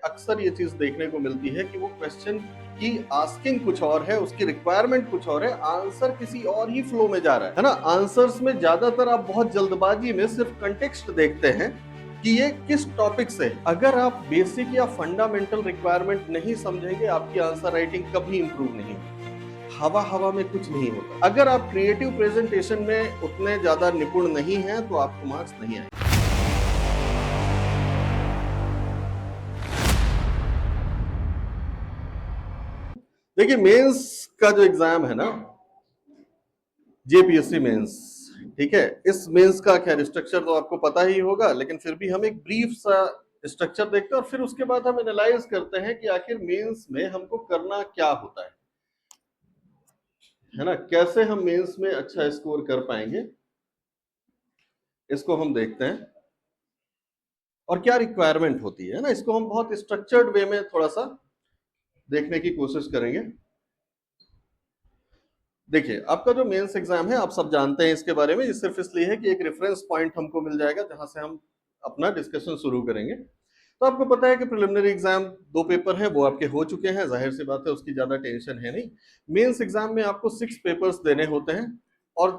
अक्सर ये चीज देखने को मिलती है कि वो क्वेश्चन की आस्किंग कुछ और है, उसकी रिक्वायरमेंट कुछ और है, आंसर किसी और ही फ्लो में जा रहा है ना। आंसर्स में ज्यादातर आप बहुत जल्दबाजी में सिर्फ कंटेक्स्ट देखते हैं कि ये किस टॉपिक से है। अगर आप बेसिक या फंडामेंटल रिक्वायरमेंट नहीं समझेंगे, आपकी आंसर राइटिंग कभी इंप्रूव नहीं होगी। हवा हवा में कुछ नहीं होता। अगर आप क्रिएटिव प्रेजेंटेशन में उतने ज्यादा निपुण नहीं हैं तो आपको मार्क्स नहीं आएंगे। देखिए, मेंस का जो एग्जाम है ना, जेपीएससी मेंस, ठीक है, इस मेंस का खैर स्ट्रक्चर तो आपको पता ही होगा, लेकिन फिर भी हम एक ब्रीफ सा स्ट्रक्चर देखते हैं और फिर उसके बाद हम एनालाइज करते हैं कि आखिर मेंस में हमको करना क्या होता है ना। कैसे हम मेंस में अच्छा स्कोर कर पाएंगे, इसको हम देखते हैं, और क्या रिक्वायरमेंट होती है ना, इसको हम बहुत स्ट्रक्चर्ड वे में थोड़ा सा देखने की कोशिश करेंगे। देखिए, आपका जो मेंस एग्जाम है, आप सब जानते हैं इसके बारे में, ये सिर्फ इसलिए है कि एक रेफरेंस पॉइंट हमको मिल जाएगा जहां से हम अपना डिस्कशन शुरू करेंगे। तो आपको पता है कि प्रिलिमिनरी एग्जाम 2 पेपर हैं, वो आपके हो चुके हैं, जाहिर सी बात है, उसकी ज्यादा टेंशन है नहीं। मेंस एग्जाम में आपको 6 पेपर्स देने होते हैं और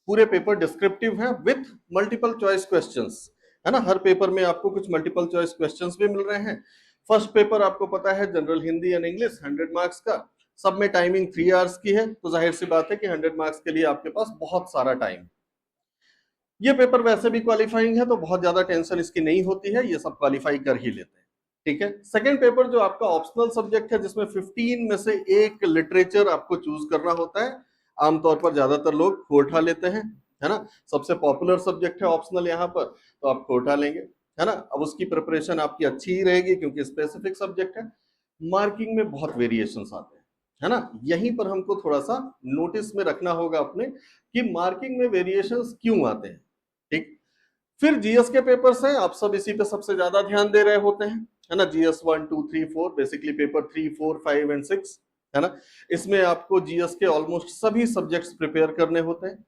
पूरे पेपर डिस्क्रिप्टिव हैं विथ मल्टीपल चॉइस क्वेश्चंस, है ना। हर पेपर में आपको कुछ मल्टीपल चॉइस क्वेश्चंस भी मिल रहे हैं। फर्स्ट पेपर आपको पता है general Hindi and English, 100 marks का। सब में टाइमिंग 3 आवर्स की है, तो जाहिर सी बात है कि 100 मार्क्स के लिए आपके पास बहुत सारा टाइम। ये पेपर वैसे भी क्वालिफाइंग है, तो बहुत ज्यादा टेंशन इसकी नहीं होती है, ये सब क्वालिफाई कर ही लेते हैं, ठीक है। सेकंड पेपर जो आपका ऑप्शनल सब्जेक्ट है, जिसमें 15 में से एक लिटरेचर आपको चूज करना होता है। आमतौर पर ज्यादातर लोग खोटा लेते हैं, है ना। सबसे पॉपुलर सब्जेक्ट है ऑप्शनल यहाँ पर, तो आप खोटा लेंगे, है ना। अब उसकी प्रिपरेशन आपकी अच्छी ही रहेगी क्योंकि स्पेसिफिक सब्जेक्ट है। मार्किंग में बहुत वेरिएशंस आते हैं, है ना। यहीं पर हमको थोड़ा सा नोटिस में रखना होगा अपने कि मार्किंग में वेरिएशंस क्यों आते हैं, ठीक। फिर जीएस के पेपर्स हैं, आप सब इसी पे सबसे ज्यादा ध्यान दे रहे होते हैं, है ना। जीएस 1 2 3 4, बेसिकली पेपर 3 4 5 एंड 6, है ना। इसमें आपको जीएस के ऑलमोस्ट सभी सब्जेक्ट्स प्रिपेयर करने होते हैं।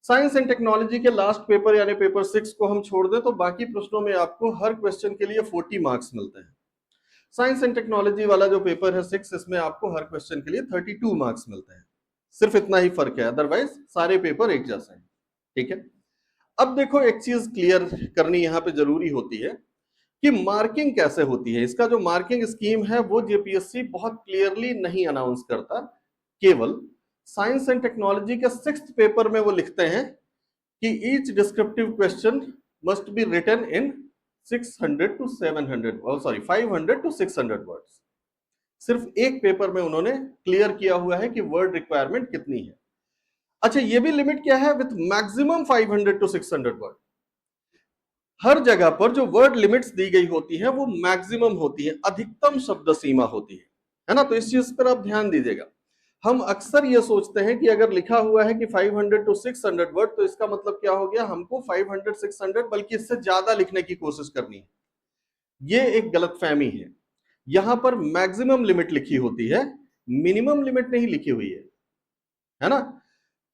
साइंस एंड टेक्नोलॉजी के लास्ट पेपर यानी पेपर 6 को हम छोड़ दें तो बाकी प्रश्नों में आपको हर क्वेश्चन के लिए 40 मार्क्स मिलते हैं। साइंस एंड टेक्नोलॉजी वाला जो पेपर है 6, इसमें आपको हर क्वेश्चन के लिए 32 मार्क्स मिलते हैं। सिर्फ इतना ही फर्क है, अदरवाइज सारे पेपर एक जैसे हैं, ठीक है। अब देखो, एक चीज क्लियर करनी यहां पे जरूरी होती है कि मार्किंग कैसे होती है। इसका जो मार्किंग स्कीम है वो जेपीएससी बहुत क्लियरली नहीं अनाउंस करता। केवल साइंस एंड टेक्नोलॉजी के 6th पेपर में वो लिखते हैं कि each descriptive question must be written in 600 to 700, sorry 500 to 600 words. सिर्फ एक पेपर में उन्होंने क्लियर किया हुआ है कि वर्ड रिक्वायरमेंट कितनी है। अच्छा, ये भी लिमिट क्या है, विथ मैक्सिमम 500 टू 600 वर्ड। हर जगह पर जो वर्ड लिमिट्स दी गई होती है वो मैक्सिमम होती है, अधिकतम शब्द सीमा होती है ना। तो इस चीज पर आप ध्यान दीजिएगा। हम अक्सर ये सोचते हैं कि अगर लिखा हुआ है कि 500 टू 600 वर्ड, तो इसका मतलब क्या हो गया, हमको 500 600 बल्कि इससे ज्यादा लिखने की कोशिश करनी है। ये एक गलतफहमी है। यहां पर मैक्सिमम लिमिट लिखी होती है, मिनिमम लिमिट नहीं लिखी हुई है ना।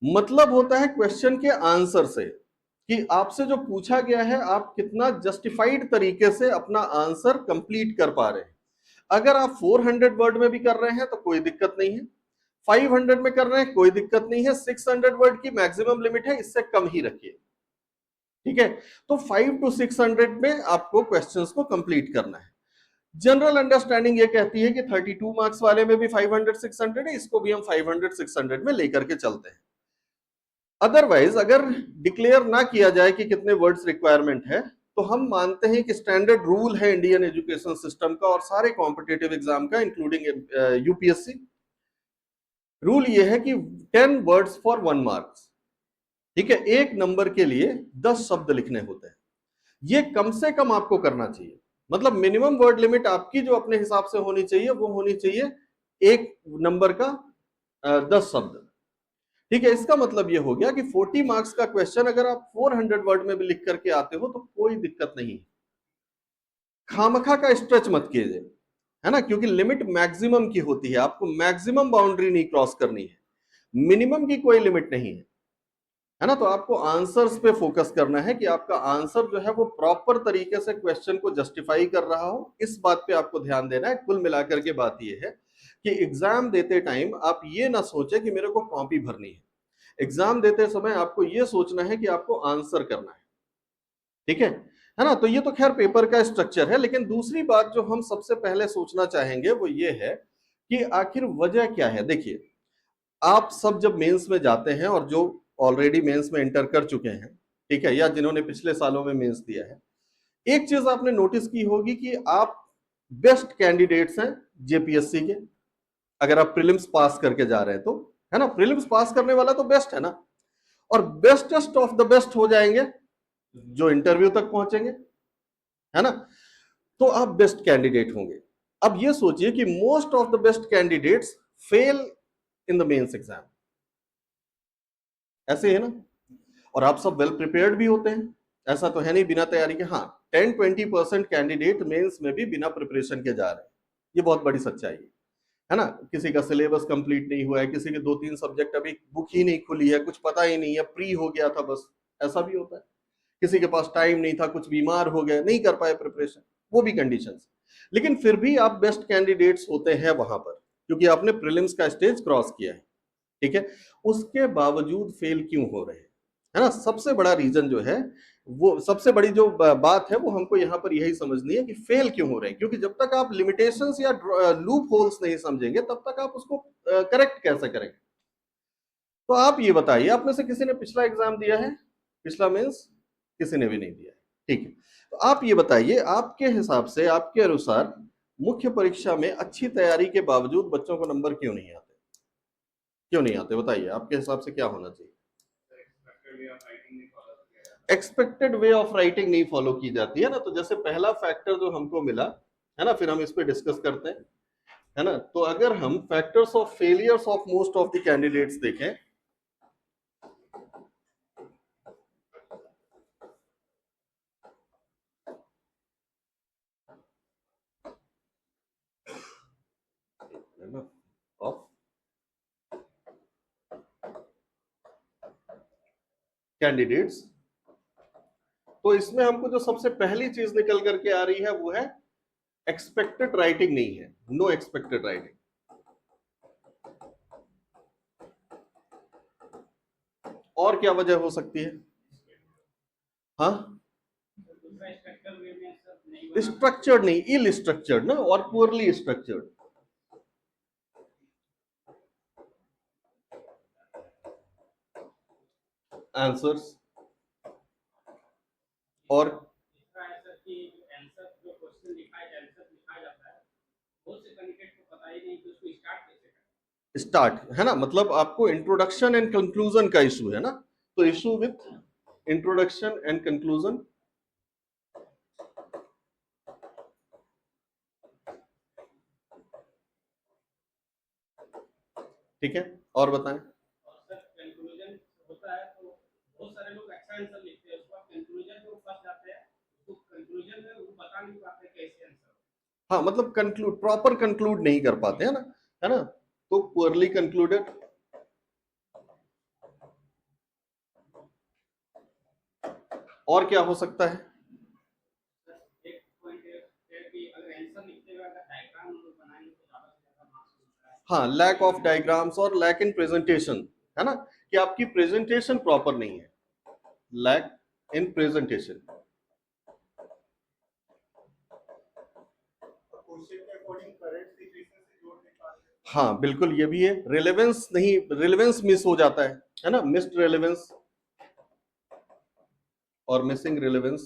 मतलब होता है क्वेश्चन के आंसर से कि आपसे जो पूछा गया है आप कितना जस्टिफाइड तरीके से अपना आंसर कंप्लीट कर पा रहे हैं। अगर आप 400 वर्ड में भी कर रहे हैं तो कोई दिक्कत नहीं है, 500 में कर रहे हैं कोई दिक्कत नहीं है, 600 वर्ड की मैक्सिमम लिमिट है, इससे कम ही रखिए, ठीक है। तो 5 टू 600 में आपको क्वेश्चंस को कंप्लीट करना है। जनरल अंडरस्टैंडिंग ये कहती है कि 32 मार्क्स वाले में भी 500 600 है, इसको भी हम 500 600 में लेकर के चलते हैं। अदरवाइज अगर डिक्लेयर ना किया जाए कि कितने वर्ड्स रिक्वायरमेंट है, तो हम मानते हैं कि स्टैंडर्ड रूल है इंडियन एजुकेशन सिस्टम का और सारे कॉम्पिटेटिव एग्जाम का, इंक्लूडिंग यूपीएससी, रूल ये है कि 10 वर्ड्स फॉर 1 मार्क्स, ठीक है। एक नंबर के लिए 10 शब्द लिखने होते हैं। ये कम से कम आपको करना चाहिए, मतलब मिनिमम वर्ड लिमिट आपकी जो अपने हिसाब से होनी चाहिए वो होनी चाहिए एक नंबर का 10 शब्द, ठीक है। इसका मतलब ये हो गया कि 40 मार्क्स का क्वेश्चन अगर आप 400 वर्ड में भी लिख करके आते हो तो कोई दिक्कत नहीं। खामखा का स्ट्रेच मत कीजिए, है ना, क्योंकि लिमिट मैक्सिमम की होती है, आपको मैक्सिमम बाउंड्री नहीं क्रॉस करनी है, मिनिमम की कोई लिमिट नहीं है। है ना। तो आपको आंसर्स पे फोकस करना है कि आपका आंसर जो है वो प्रॉपर तरीके से क्वेश्चन को जस्टिफाई कर रहा हो, इस बात पे आपको ध्यान देना है। कुल मिलाकर के बात ये है कि एग्जाम देते टाइम आप ये ना सोचे कि मेरे को कॉपी भरनी है, एग्जाम देते समय आपको ये सोचना है कि आपको आंसर करना है, ठीक है ना। तो ये तो खैर पेपर का स्ट्रक्चर है, लेकिन दूसरी बात जो हम सबसे पहले सोचना चाहेंगे वो ये है कि आखिर वजह क्या है। देखिए, आप सब जब मेंस में जाते हैं, और जो ऑलरेडी मेंस में एंटर कर चुके हैं, ठीक है, या जिन्होंने पिछले सालों में मेंस दिया है, एक चीज आपने नोटिस की होगी कि आप बेस्ट कैंडिडेट्स हैं जेपीएससी के। अगर आप प्रीलिम्स पास करके जा रहे हैं तो, है ना, प्रीलिम्स पास करने वाला तो बेस्ट है ना, और बेस्टेस्ट ऑफ द बेस्ट हो जाएंगे जो इंटरव्यू तक पहुंचेंगे, है ना। तो आप बेस्ट कैंडिडेट होंगे। अब ये सोचिए कि most of the best candidates fail in the mains exam, ऐसे है ना। और आप सब वेल प्रिपेयर्ड भी होते हैं, ऐसा तो है नहीं बिना तैयारी के। हाँ, 10-20% कैंडिडेट मेंस में भी बिना प्रिपरेशन के जा रहे हैं, ये बहुत बड़ी सच्चाई है ना। किसी का सिलेबस कंप्लीट नहीं हुआ है, किसी के 2-3 सब्जेक्ट अभी बुक ही नहीं खुली है, कुछ पता ही नहीं है, प्री हो गया था बस, ऐसा भी होता है। किसी के पास टाइम नहीं था, कुछ बीमार हो गए, नहीं कर पाए प्रिपरेशन, वो भी कंडीशंस। लेकिन फिर भी आप बेस्ट कैंडिडेट्स होते हैं वहां पर, क्योंकि आपने प्रीलिम्स का स्टेज क्रॉस किया है, ठीक है। उसके बावजूद फेल क्यों हो रहे हैं, है ना। सबसे बड़ा रीजन जो है, वो सबसे बड़ी जो बात है वो हमको यहाँ पर यही समझनी है कि फेल क्यों हो रहे हैं। क्योंकि जब तक आप लिमिटेशंस या लूप होल्स नहीं समझेंगे, तब तक आप उसको करेक्ट कैसे करेंगे। तो आप ये बताइए, आप में से किसी ने पिछला एग्जाम दिया है, पिछला मीन्स किसी ने भी नहीं दिया है, ठीक है। तो आप ये बताइए, आपके हिसाब से, आपके अनुसार मुख्य परीक्षा में अच्छी तैयारी के बावजूद बच्चों को नंबर क्यों नहीं आते, क्यों नहीं आते, बताइए आपके हिसाब से क्या होना चाहिए। एक्सपेक्टेड वे ऑफ राइटिंग नहीं फॉलो की जाती है ना। तो जैसे पहला फैक्टर जो हमको मिला है ना, फिर हम इस पे डिस्कस करते हैं, है ना। तो अगर हम factors of failures of most of the candidates देखें, है ना, ऑफ कैंडिडेट्स, तो इसमें हमको जो सबसे पहली चीज निकल करके आ रही है वो है एक्सपेक्टेड राइटिंग नहीं है, नो एक्सपेक्टेड राइटिंग। और क्या वजह हो सकती है। हाँ, स्ट्रक्चर्ड नहीं, इल स्ट्रक्चर्ड ना, और पुअरली स्ट्रक्चर्ड आंसर्स। और स्टार्ट, है ना, मतलब आपको इंट्रोडक्शन एंड कंक्लूजन का इशू है ना। तो issue with introduction and conclusion, ठीक है। और बताएं। हाँ, मतलब कंक्लूड, प्रॉपर कंक्लूड नहीं कर पाते हैं ना, है ना। तो पुअरली कंक्लूडेड। और क्या हो सकता है। हाँ, लैक ऑफ डायग्राम्स और लैक इन प्रेजेंटेशन, है ना, कि आपकी प्रेजेंटेशन प्रॉपर नहीं है, लैक इन प्रेजेंटेशन। हाँ बिल्कुल, ये भी है, रिलेवेंस नहीं, रिलेवेंस मिस हो जाता है ना, मिस्ड रिलेवेंस और मिसिंग रिलेवेंस।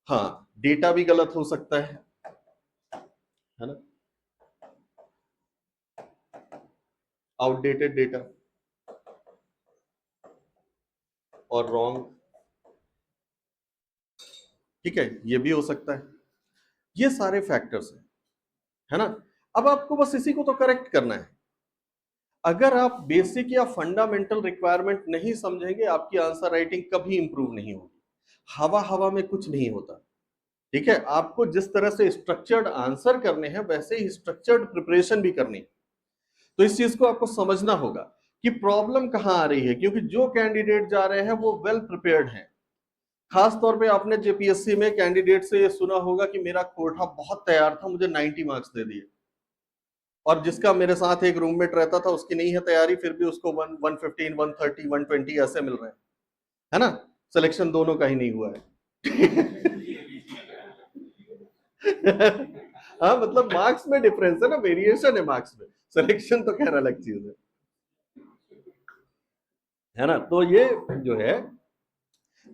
हाँ, डेटा भी गलत हो सकता है ना, आउटडेटेड डेटा और रॉन्ग, ठीक है, ये भी हो सकता है। ये सारे फैक्टर्स हैं, है ना। अब आपको बस इसी को तो करेक्ट करना है। अगर आप बेसिक या फंडामेंटल रिक्वायरमेंट नहीं समझेंगे, आपकी आंसर राइटिंग कभी इंप्रूव नहीं होगी। हवा हवा में कुछ नहीं होता, ठीक है, आपको जिस तरह से स्ट्रक्चर्ड आंसर करने हैं वैसे ही स्ट्रक्चर्ड प्रिपरेशन भी करनी है। तो इस चीज को आपको समझना होगा कि प्रॉब्लम कहां आ रही है, क्योंकि जो कैंडिडेट जा रहे हैं वो वेल प्रिपेयर्ड हैं। खास तौर पे आपने जेपीएससी में कैंडिडेट से ये सुना होगा कि मेरा कोटा बहुत तैयार था, मुझे 90 मार्क्स दे दिए, और जिसका मेरे साथ एक रूममेट रहता था उसकी नहीं है तैयारी, फिर भी उसको 115 130 120 ऐसे मिल रहे हैं, है ना। सिलेक्शन दोनों का ही नहीं हुआ है। हाँ, मतलब मार्क्स में डिफरेंस है ना, वेरिएशन है मार्क्स में, सिलेक्शन तो खैर अलग चीज है ना। तो ये जो है,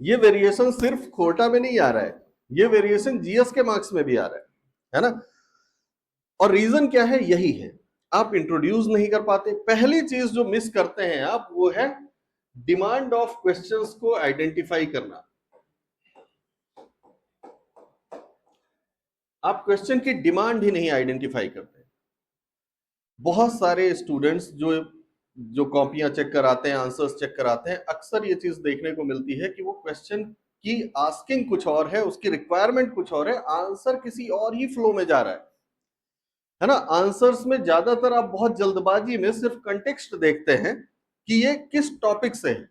ये वेरिएशन सिर्फ कोटा में नहीं आ रहा है, ये वेरिएशन जीएस के मार्क्स में भी आ रहा है ना। और रीजन क्या है, यही है, आप इंट्रोड्यूस नहीं कर पाते। पहली चीज जो मिस करते हैं आप, वो है डिमांड ऑफ क्वेश्चंस को आइडेंटिफाई करना। आप क्वेश्चन की डिमांड ही नहीं आइडेंटिफाई करते। बहुत सारे स्टूडेंट्स जो जो कॉपियां चेक कराते हैं, आंसर्स चेक कराते हैं, अक्सर ये चीज देखने को मिलती है कि वो क्वेश्चन की आस्किंग कुछ और है, उसकी रिक्वायरमेंट कुछ और है, आंसर किसी और ही फ्लो में जा रहा है ना। आंसर्स में ज्यादातर आप बहुत जल्दबाजी में सिर्फ कंटेक्स्ट देखते हैं कि ये किस टॉपिक से है,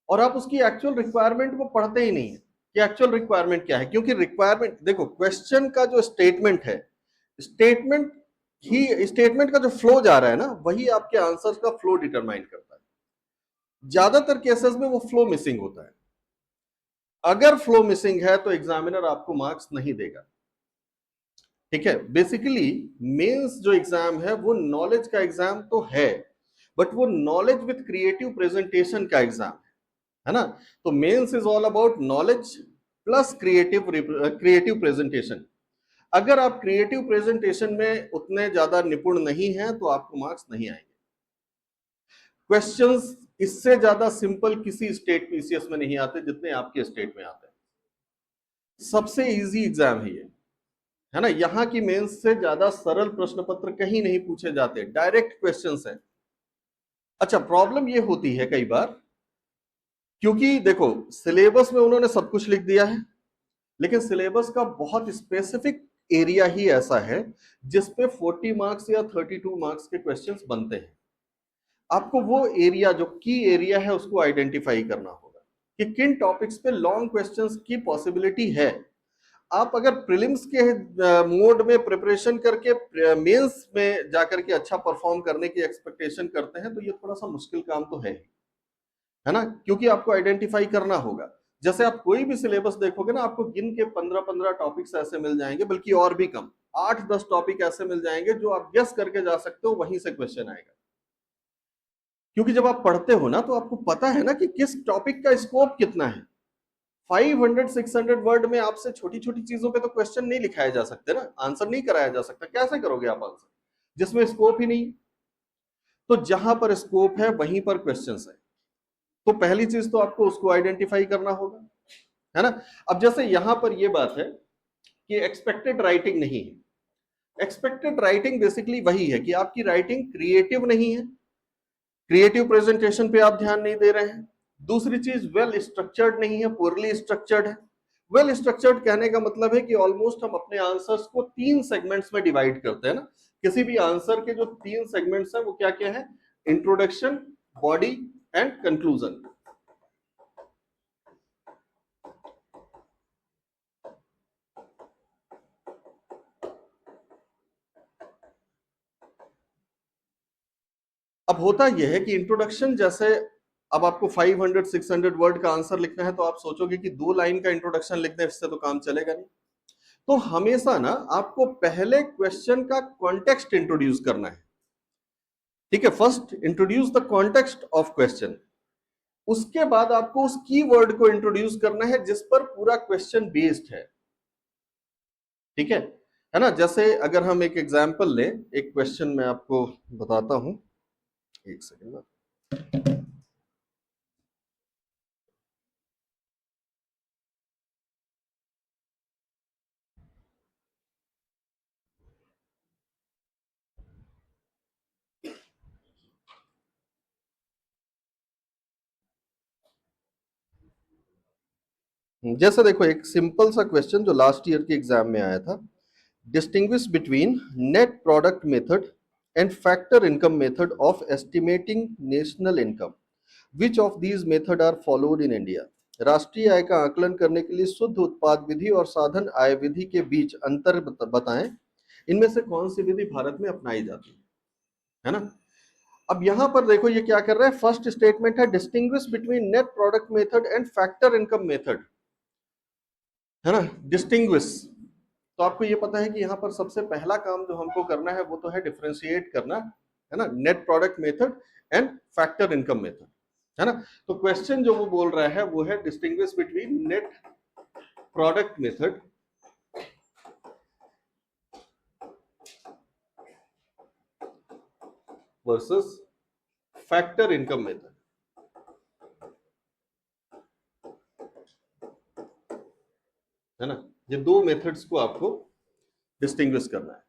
और आप उसकी एक्चुअल रिक्वायरमेंट को पढ़ते ही नहीं है कि एक्चुअल रिक्वायरमेंट क्या है। क्योंकि रिक्वायरमेंट, देखो, क्वेश्चन का जो स्टेटमेंट है, स्टेटमेंट स्टेटमेंट का जो फ्लो जा रहा है ना, वही आपके आंसर्स का फ्लो डिटरमाइन करता है। ज्यादातर केसेस में वो फ्लो मिसिंग होता है। अगर फ्लो मिसिंग है तो एग्जामिनर आपको मार्क्स नहीं देगा। ठीक है, बेसिकली मेंस जो एग्जाम है वो नॉलेज का एग्जाम तो है, बट वो नॉलेज विद क्रिएटिव प्रेजेंटेशन का एग्जाम है ना। तो mains is all about knowledge plus creative presentation. अगर आप क्रिएटिव प्रेजेंटेशन में उतने ज्यादा निपुण नहीं हैं तो आपको मार्क्स नहीं आएंगे। क्वेश्चंस इससे ज्यादा सिंपल किसी स्टेट पीसीएस में नहीं आते जितने आपके स्टेट में आते हैं। सबसे इजी एग्जाम है ना। यहां की मेंस से ज्यादा सरल प्रश्न पत्र कहीं नहीं पूछे जाते, डायरेक्ट क्वेश्चंस है। अच्छा, प्रॉब्लम ये होती है कई बार, क्योंकि देखो सिलेबस में उन्होंने सब कुछ लिख दिया है, लेकिन सिलेबस का बहुत स्पेसिफिक एरिया ही ऐसा है जिसपे 40 मार्क्स या 32 मार्क्स के क्वेश्चंस बनते हैं। आपको वो एरिया, जो की एरिया है, उसको आइडेंटिफाई करना होगा कि किन टॉपिक्स पे लॉन्ग क्वेश्चंस की पॉसिबिलिटी है। आप अगर प्रीलिम्स के मोड में प्रिपरेशन करके मेंस में जाकर के अच्छा परफॉर्म करने की एक्सपेक्टेशन करते हैं तो ये थोड़ा सा मुश्किल काम तो है ना, क्योंकि आपको आइडेंटिफाई करना होगा। जैसे आप कोई भी सिलेबस देखोगे ना, आपको गिन के 15-15 टॉपिक्स ऐसे मिल जाएंगे, बल्कि और भी कम, 8-10 टॉपिक ऐसे मिल जाएंगे जो आप गेस करके जा सकते हो, वहीं से क्वेश्चन आएगा। क्योंकि जब आप पढ़ते हो ना तो आपको पता है ना कि किस टॉपिक का स्कोप कितना है। 500-600 वर्ड में आपसे छोटी छोटी चीजों पे तो क्वेश्चन नहीं लिखाए जा सकते ना, आंसर नहीं कराया जा सकता, कैसे करोगे आप आंसर जिसमें स्कोप ही नहीं। तो जहां पर स्कोप है वहीं पर क्वेश्चंस है। तो पहली चीज तो आपको उसको आइडेंटिफाई करना होगा, है ना। अब जैसे यहां पर यह बात है कि एक्सपेक्टेड राइटिंग नहीं है। एक्सपेक्टेड राइटिंग बेसिकली वही है कि आपकी राइटिंग क्रिएटिव नहीं है, क्रिएटिव प्रेजेंटेशन पे आप ध्यान नहीं दे रहे हैं। दूसरी चीज, वेल स्ट्रक्चर्ड नहीं है, पुअरली स्ट्रक्चर्ड है। वेल स्ट्रक्चर्ड कहने का मतलब है कि ऑलमोस्ट हम अपने आंसर्स को 3 सेगमेंट्स में डिवाइड करते हैं ना। किसी भी आंसर के जो 3 सेगमेंट्स हैं वो क्या क्या है, इंट्रोडक्शन, बॉडी एंड कंक्लूजन। अब होता यह है कि इंट्रोडक्शन, जैसे अब आपको 500-600 वर्ड का आंसर लिखना है तो आप सोचोगे कि 2 लाइन का इंट्रोडक्शन लिख दें, इससे तो काम चलेगा नहीं। तो हमेशा ना आपको पहले क्वेश्चन का कॉन्टेक्स्ट इंट्रोड्यूस करना है। ठीक है, first introduce the context of question. उसके बाद आपको उस कीवर्ड को इंट्रोड्यूस करना है जिस पर पूरा क्वेश्चन बेस्ड है। ठीक है ना। जैसे अगर हम एक एग्जांपल लें, एक क्वेश्चन मैं आपको बताता हूं, एक सेकंड ना। जैसे देखो एक सिंपल सा क्वेश्चन जो लास्ट ईयर के एग्जाम में आया था, distinguish between net product method and factor income method of estimating national income, which of these method are followed in India. राष्ट्रीय आय का आकलन करने के लिए शुद्ध उत्पाद विधि और साधन आय विधि के बीच अंतर बताएं, इनमें से कौन सी विधि भारत में अपनाई जाती है ना। अब यहां पर देखो ये क्या कर रहा है, फर्स्ट स्टेटमेंट है distinguish between net product method and factor income method, है ना, डिस्टिंग्विश। तो आपको ये पता है कि यहाँ पर सबसे पहला काम जो हमको करना है वो तो है डिफरेंशिएट करना, है ना, net product method and factor income method, है ना। तो क्वेश्चन जो वो बोल रहा है वो है distinguish between net product method versus factor income method, है ना। ये दो मेथड्स को आपको डिस्टिंग्विश करना है।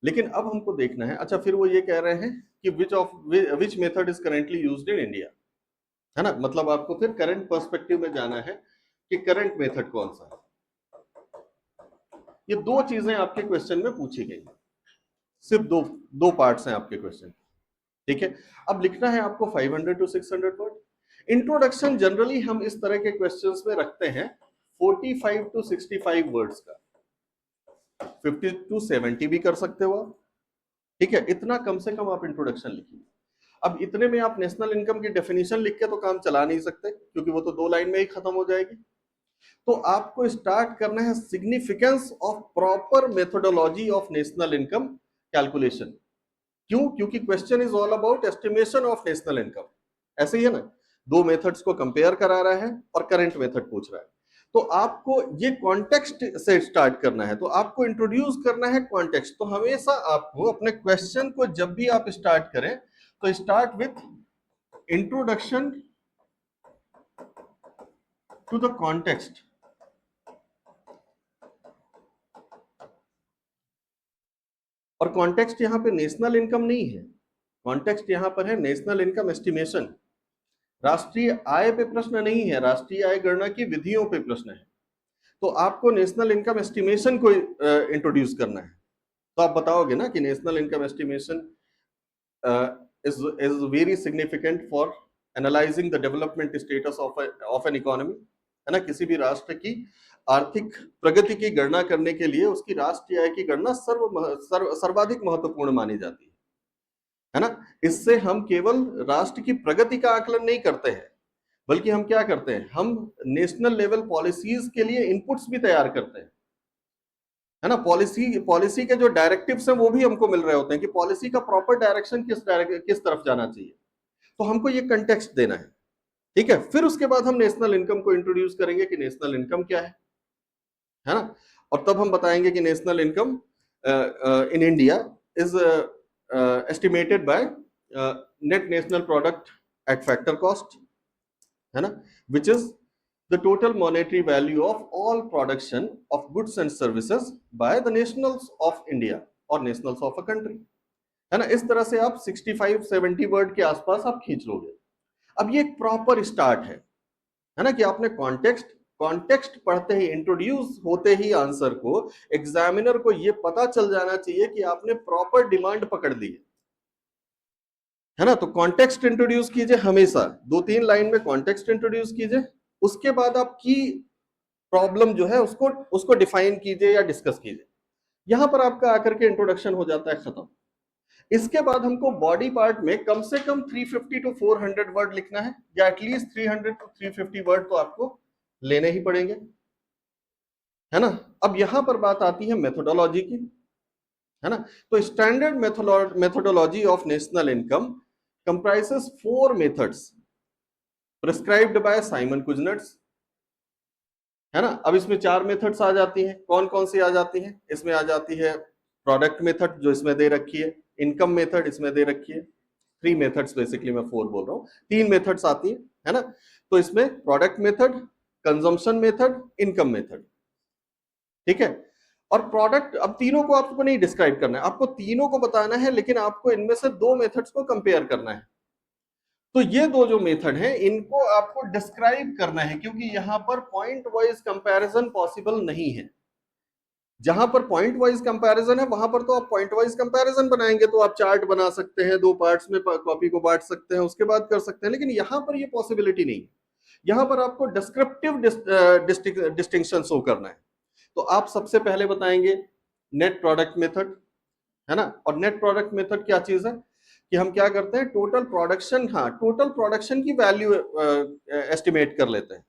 लेकिन अब हमको देखना है, अच्छा फिर वो ये कह रहे हैं कि which method is currently used in India, है ना। मतलब आपको फिर करंट पर्सपेक्टिव में जाना है कि करंट मेथड कौन सा है। ये दो चीजें आपके क्वेश्चन में पूछी गई, सिर्फ दो दो पार्ट्स हैं आपके क्वेश्चन, ठीक है। अब लिखना है आपको 500 to 600 वर्ड। इंट्रोडक्शन जनरली हम इस तरह के क्वेश्चंस में रखते हैं 45 to 65 वर्ड्स का, 50 to 70 भी कर सकते हो आप, ठीक है। इतना कम से कम आप इंट्रोडक्शन लिखिए। अब इतने में आप नेशनल इनकम की डेफिनेशन लिख के तो काम चला नहीं सकते, क्योंकि वो तो 2 लाइन में ही खत्म हो जाएगी। तो आपको स्टार्ट करना है significance of proper methodology of national income calculation. क्यों? क्योंकि question is all about estimation of national income, ऐसे ही है ना। दो मेथड्स को कंपेयर करा रहा है और करंट मेथड पूछ रहा है, तो आपको ये कॉन्टेक्स्ट से स्टार्ट करना है, तो आपको इंट्रोड्यूस करना है कॉन्टेक्स्ट। तो हमेशा आपको अपने क्वेश्चन को जब भी आप स्टार्ट करें तो start with introduction to the context. और कॉन्टेक्स्ट यहां पे नेशनल इनकम नहीं है, कॉन्टेक्स्ट यहां पर है नेशनल इनकम एस्टिमेशन। राष्ट्रीय आय पे प्रश्न नहीं है, राष्ट्रीय आय गणना की विधियों पे प्रश्न है। तो आपको नेशनल इनकम एस्टिमेशन को इंट्रोड्यूस करना है। तो आप बताओगे ना कि national income estimation is very significant for analyzing the development status of an economy, है ना। किसी भी राष्ट्र की आर्थिक प्रगति की गणना करने के लिए उसकी राष्ट्रीय आय की गणना सर्वाधिक महत्वपूर्ण मानी जाती है ना। इससे हम केवल राष्ट्र की प्रगति का आकलन नहीं करते हैं, बल्कि हम क्या करते हैं, हम नेशनल लेवल पॉलिसीज के लिए इनपुट्स भी तैयार करते हैं, है ना। पॉलिसी के जो डायरेक्टिव्स हैं वो भी हमको मिल रहे होते हैं कि पॉलिसी का प्रॉपर डायरेक्शन किस तरफ जाना चाहिए। तो हमको ये कंटेक्स्ट देना है, ठीक है। फिर उसके बाद हम नेशनल इनकम को इंट्रोड्यूस करेंगे कि नेशनल इनकम क्या है ना। और तब हम बताएंगे कि national income in India is estimated by net national product at factor cost, है ना, which is the total monetary value of all production of goods and services by the nationals of India or nationals of a country, है ना। इस तरह से आप 65-70 word के आसपास आप खींच लोगे। अब ये एक प्रॉपर स्टार्ट है ना, कि आपने कॉन्टेक्स्ट पढ़ते ही, इंट्रोड्यूस होते ही आंसर को एग्जामिनर को ये पता चल जाना चाहिए कि आपने प्रॉपर डिमांड पकड़ ली है ना। तो कॉन्टेक्स्ट इंट्रोड्यूस कीजिए हमेशा, 2-3 लाइन में कॉन्टेक्स्ट इंट्रोड्यूस कीजिए। उसके बाद आप की प्रॉब्लम जो है उसको डिफाइन कीजिए या डिस्कस कीजिए। यहां पर आपका आकर के इंट्रोडक्शन हो जाता है खत्म। इसके बाद हमको बॉडी पार्ट में कम से कम 350 to 400 वर्ड लिखना है, या एटलीस्ट 300 to 350 वर्ड तो आपको लेने ही पड़ेंगे, है ना। अब यहां पर बात आती है मेथोडोलॉजी की, है ना। तो standard methodology of national income comprises 4 methods prescribed bye Simon Kuznets, है ना। अब इसमें 4 मेथड्स आ जाती हैं। कौन कौन सी आ जाती हैं? इसमें आ जाती है प्रोडक्ट मेथड जो इसमें दे रखी है, इनकम मेथड इसमें दे रखी है। 3 मेथड्स, बेसिकली मैं 4 बोल रहा हूँ, 3 मेथड्स आती है ना। तो इसमें product method, consumption method, income method, ठीक है। और प्रोडक्ट, अब तीनों को आपको नहीं डिस्क्राइब करना है, आपको तीनों को बताना है, लेकिन आपको इनमें से 2 मेथड्स को कंपेयर करना है। तो ये दो जो मेथड हैं इनको आपको डिस्क्राइब करना है, क्योंकि यहां पर पॉइंट वाइज कंपैरिजन पॉसिबल नहीं है। जहां पर पॉइंट वाइज कंपैरिजन है वहां पर तो आप पॉइंट वाइज कंपैरिजन बनाएंगे तो आप चार्ट बना सकते हैं, दो पार्ट्स में कॉपी को बांट सकते हैं, उसके बाद कर सकते हैं, लेकिन यहां पर ये पॉसिबिलिटी नहीं है। यहां पर आपको डिस्क्रिप्टिव डिस्टिंक्शन शो करना है। तो आप सबसे पहले बताएंगे नेट प्रोडक्ट मेथड, है ना। और नेट प्रोडक्ट मेथड क्या चीज है कि हम क्या करते हैं, टोटल प्रोडक्शन, हाँ टोटल प्रोडक्शन की वैल्यू एस्टिमेट कर लेते हैं।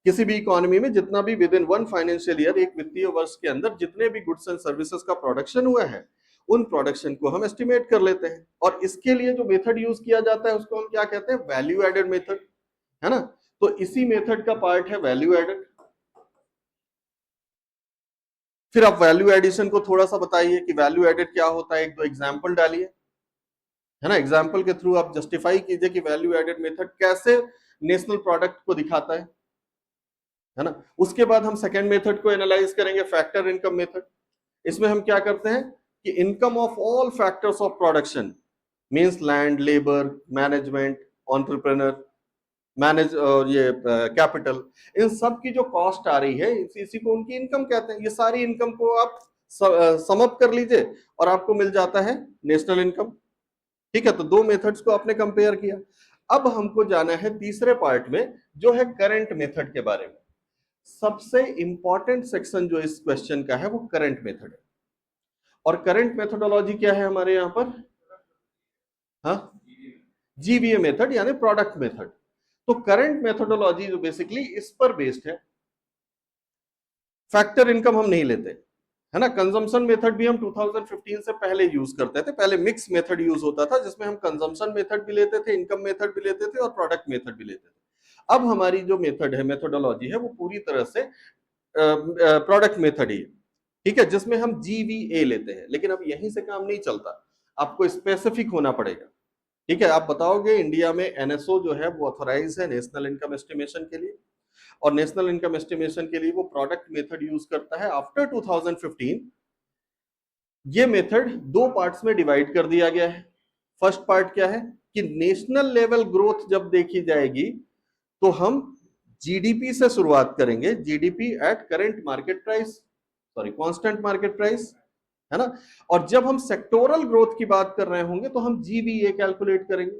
किसी भी इकोनॉमी में जितना भी with in one financial year, एक वित्तीय वर्ष के अंदर जितने भी गुड्स एंड सर्विसेज का प्रोडक्शन हुआ है उन प्रोडक्शन को हम एस्टिमेट कर लेते हैं। और इसके लिए जो मेथड यूज किया जाता है उसको हम क्या कहते हैं, वैल्यू एडेड मेथड, है ना। तो इसी मेथड का पार्ट है वैल्यू एडेड। फिर आप वैल्यू एडिशन को थोड़ा सा बताइए कि वैल्यू एडेड क्या होता है, एक दो एग्जाम्पल डालिए, है ना। एग्जाम्पल के थ्रू आप जस्टिफाई कीजिए कि वैल्यू एडेड मेथड कैसे नेशनल प्रोडक्ट को दिखाता है ना। उसके बाद हम सेकेंड मेथड को एनालाइज करेंगे, फैक्टर इनकम मेथड। इसमें हम क्या करते हैं कि income of all factors of production means land, labour, management, entrepreneur, manage और ये कैपिटल, इन सब की जो कॉस्ट आ रही है इसी को उनकी इनकम कहते हैं। ये सारी इनकम को आप सम अप कर लीजिए और आपको मिल जाता है नेशनल इनकम। ठीक है, तो दो मेथड्स को आपने कंपेयर किया। अब हमको जाना है तीसरे पार्ट में जो है करंट मेथड के बारे में। सबसे इंपॉर्टेंट सेक्शन जो इस क्वेश्चन का है वो करंट मेथड है। और करंट मेथोडोलॉजी क्या है हमारे यहां पर, हाँ जीवीए मेथड यानी प्रोडक्ट मेथड। तो करंट मेथोडोलॉजी जो बेसिकली इस पर बेस्ड है, फैक्टर इनकम हम नहीं लेते, है ना। कंजम्पशन मेथड भी हम 2015 से पहले यूज करते थे। पहले मिक्स मेथड यूज होता था जिसमें हम कंजम्पशन मेथड भी लेते थे, इनकम मेथड भी लेते थे और प्रोडक्ट मेथड भी लेते थे। अब हमारी जो मेथड है, मेथोडोलॉजी है, वो पूरी तरह से प्रोडक्ट मेथड ही है, ठीक है, जिसमें हम जीवीए लेते हैं। लेकिन अब यहीं से काम नहीं चलता, आपको स्पेसिफिक होना पड़ेगा। ठीक है, आप बताओगे इंडिया में एनएसओ जो है वो ऑथोराइज है नेशनल इनकम एस्टिमेशन के लिए, और नेशनल इनकम एस्टिमेशन के लिए वो प्रोडक्ट मेथड यूज करता है। आफ्टर 2015 ये मेथड दो पार्ट्स में डिवाइड कर दिया गया है। फर्स्ट पार्ट क्या है कि नेशनल लेवल ग्रोथ जब देखी जाएगी तो हम जीडीपी से शुरुआत करेंगे, GDP at current market price, sorry constant market price, है ना। और जब हम सेक्टोरल ग्रोथ की बात कर रहे होंगे तो हम जीवीए कैलकुलेट करेंगे।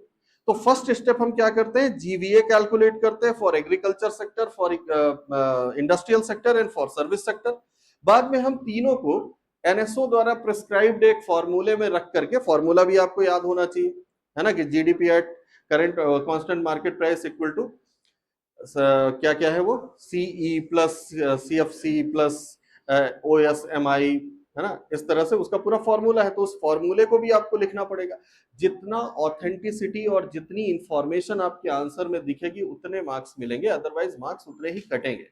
तो फर्स्ट स्टेप हम क्या करते हैं, जीवीए कैलकुलेट करते हैं for agriculture sector, for industrial sector and for service sector. बाद में हम तीनों को एनएसओ द्वारा प्रिस्क्राइब्ड एक फॉर्मूले में रख करके, फॉर्मूला भी आपको याद होना चाहिए, है ना, कि GDP at current constant market price equal to क्या क्या है वो, CE plus CFC plus OSMI, है ना। इस तरह से उसका पूरा फॉर्मूला है, तो उस फॉर्मूले को भी आपको लिखना पड़ेगा। जितना ऑथेंटिसिटी और जितनी इंफॉर्मेशन आपके आंसर में दिखेगी उतने मार्क्स मिलेंगे, अदरवाइज मार्क्स उतने ही कटेंगे।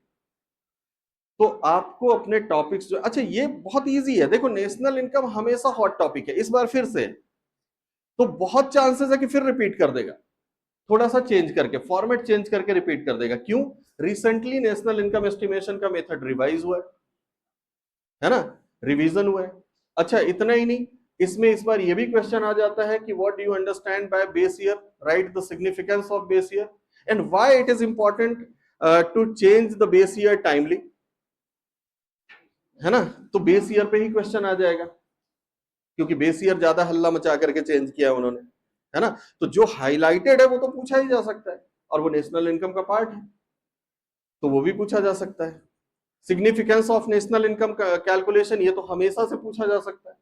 तो आपको अपने टॉपिक्स जो, अच्छा ये बहुत इजी है, देखो नेशनल इनकम हमेशा हॉट टॉपिक है, इस बार फिर से तो बहुत चांसेस है कि फिर रिपीट कर देगा, थोड़ा सा चेंज करके, फॉर्मेट चेंज करके रिपीट कर देगा। क्यों, रिसेंटली नेशनल इनकम एस्टिमेशन का मेथड रिवाइज हुआ है ना, रिवीजन हुआ है। अच्छा इतना ही नहीं, इसमें इस बार ये भी क्वेश्चन आ जाता है कि what do you understand by base year, right the significance of base year and why it is important to change the base year timely, है ना। तो बेस ईयर पे ही क्वेश्चन आ जाएगा, क्योंकि बेस ईयर ज्यादा हल्ला मचा करके चेंज किया उन्होंने, है ना। तो जो हाईलाइटेड है वो तो पूछा ही जा सकता है, और वो नेशनल इनकम का पार्ट है तो वो भी पूछा जा सकता है। Significance of national income calculation, ये तो हमेशा से पूछा जा सकता है।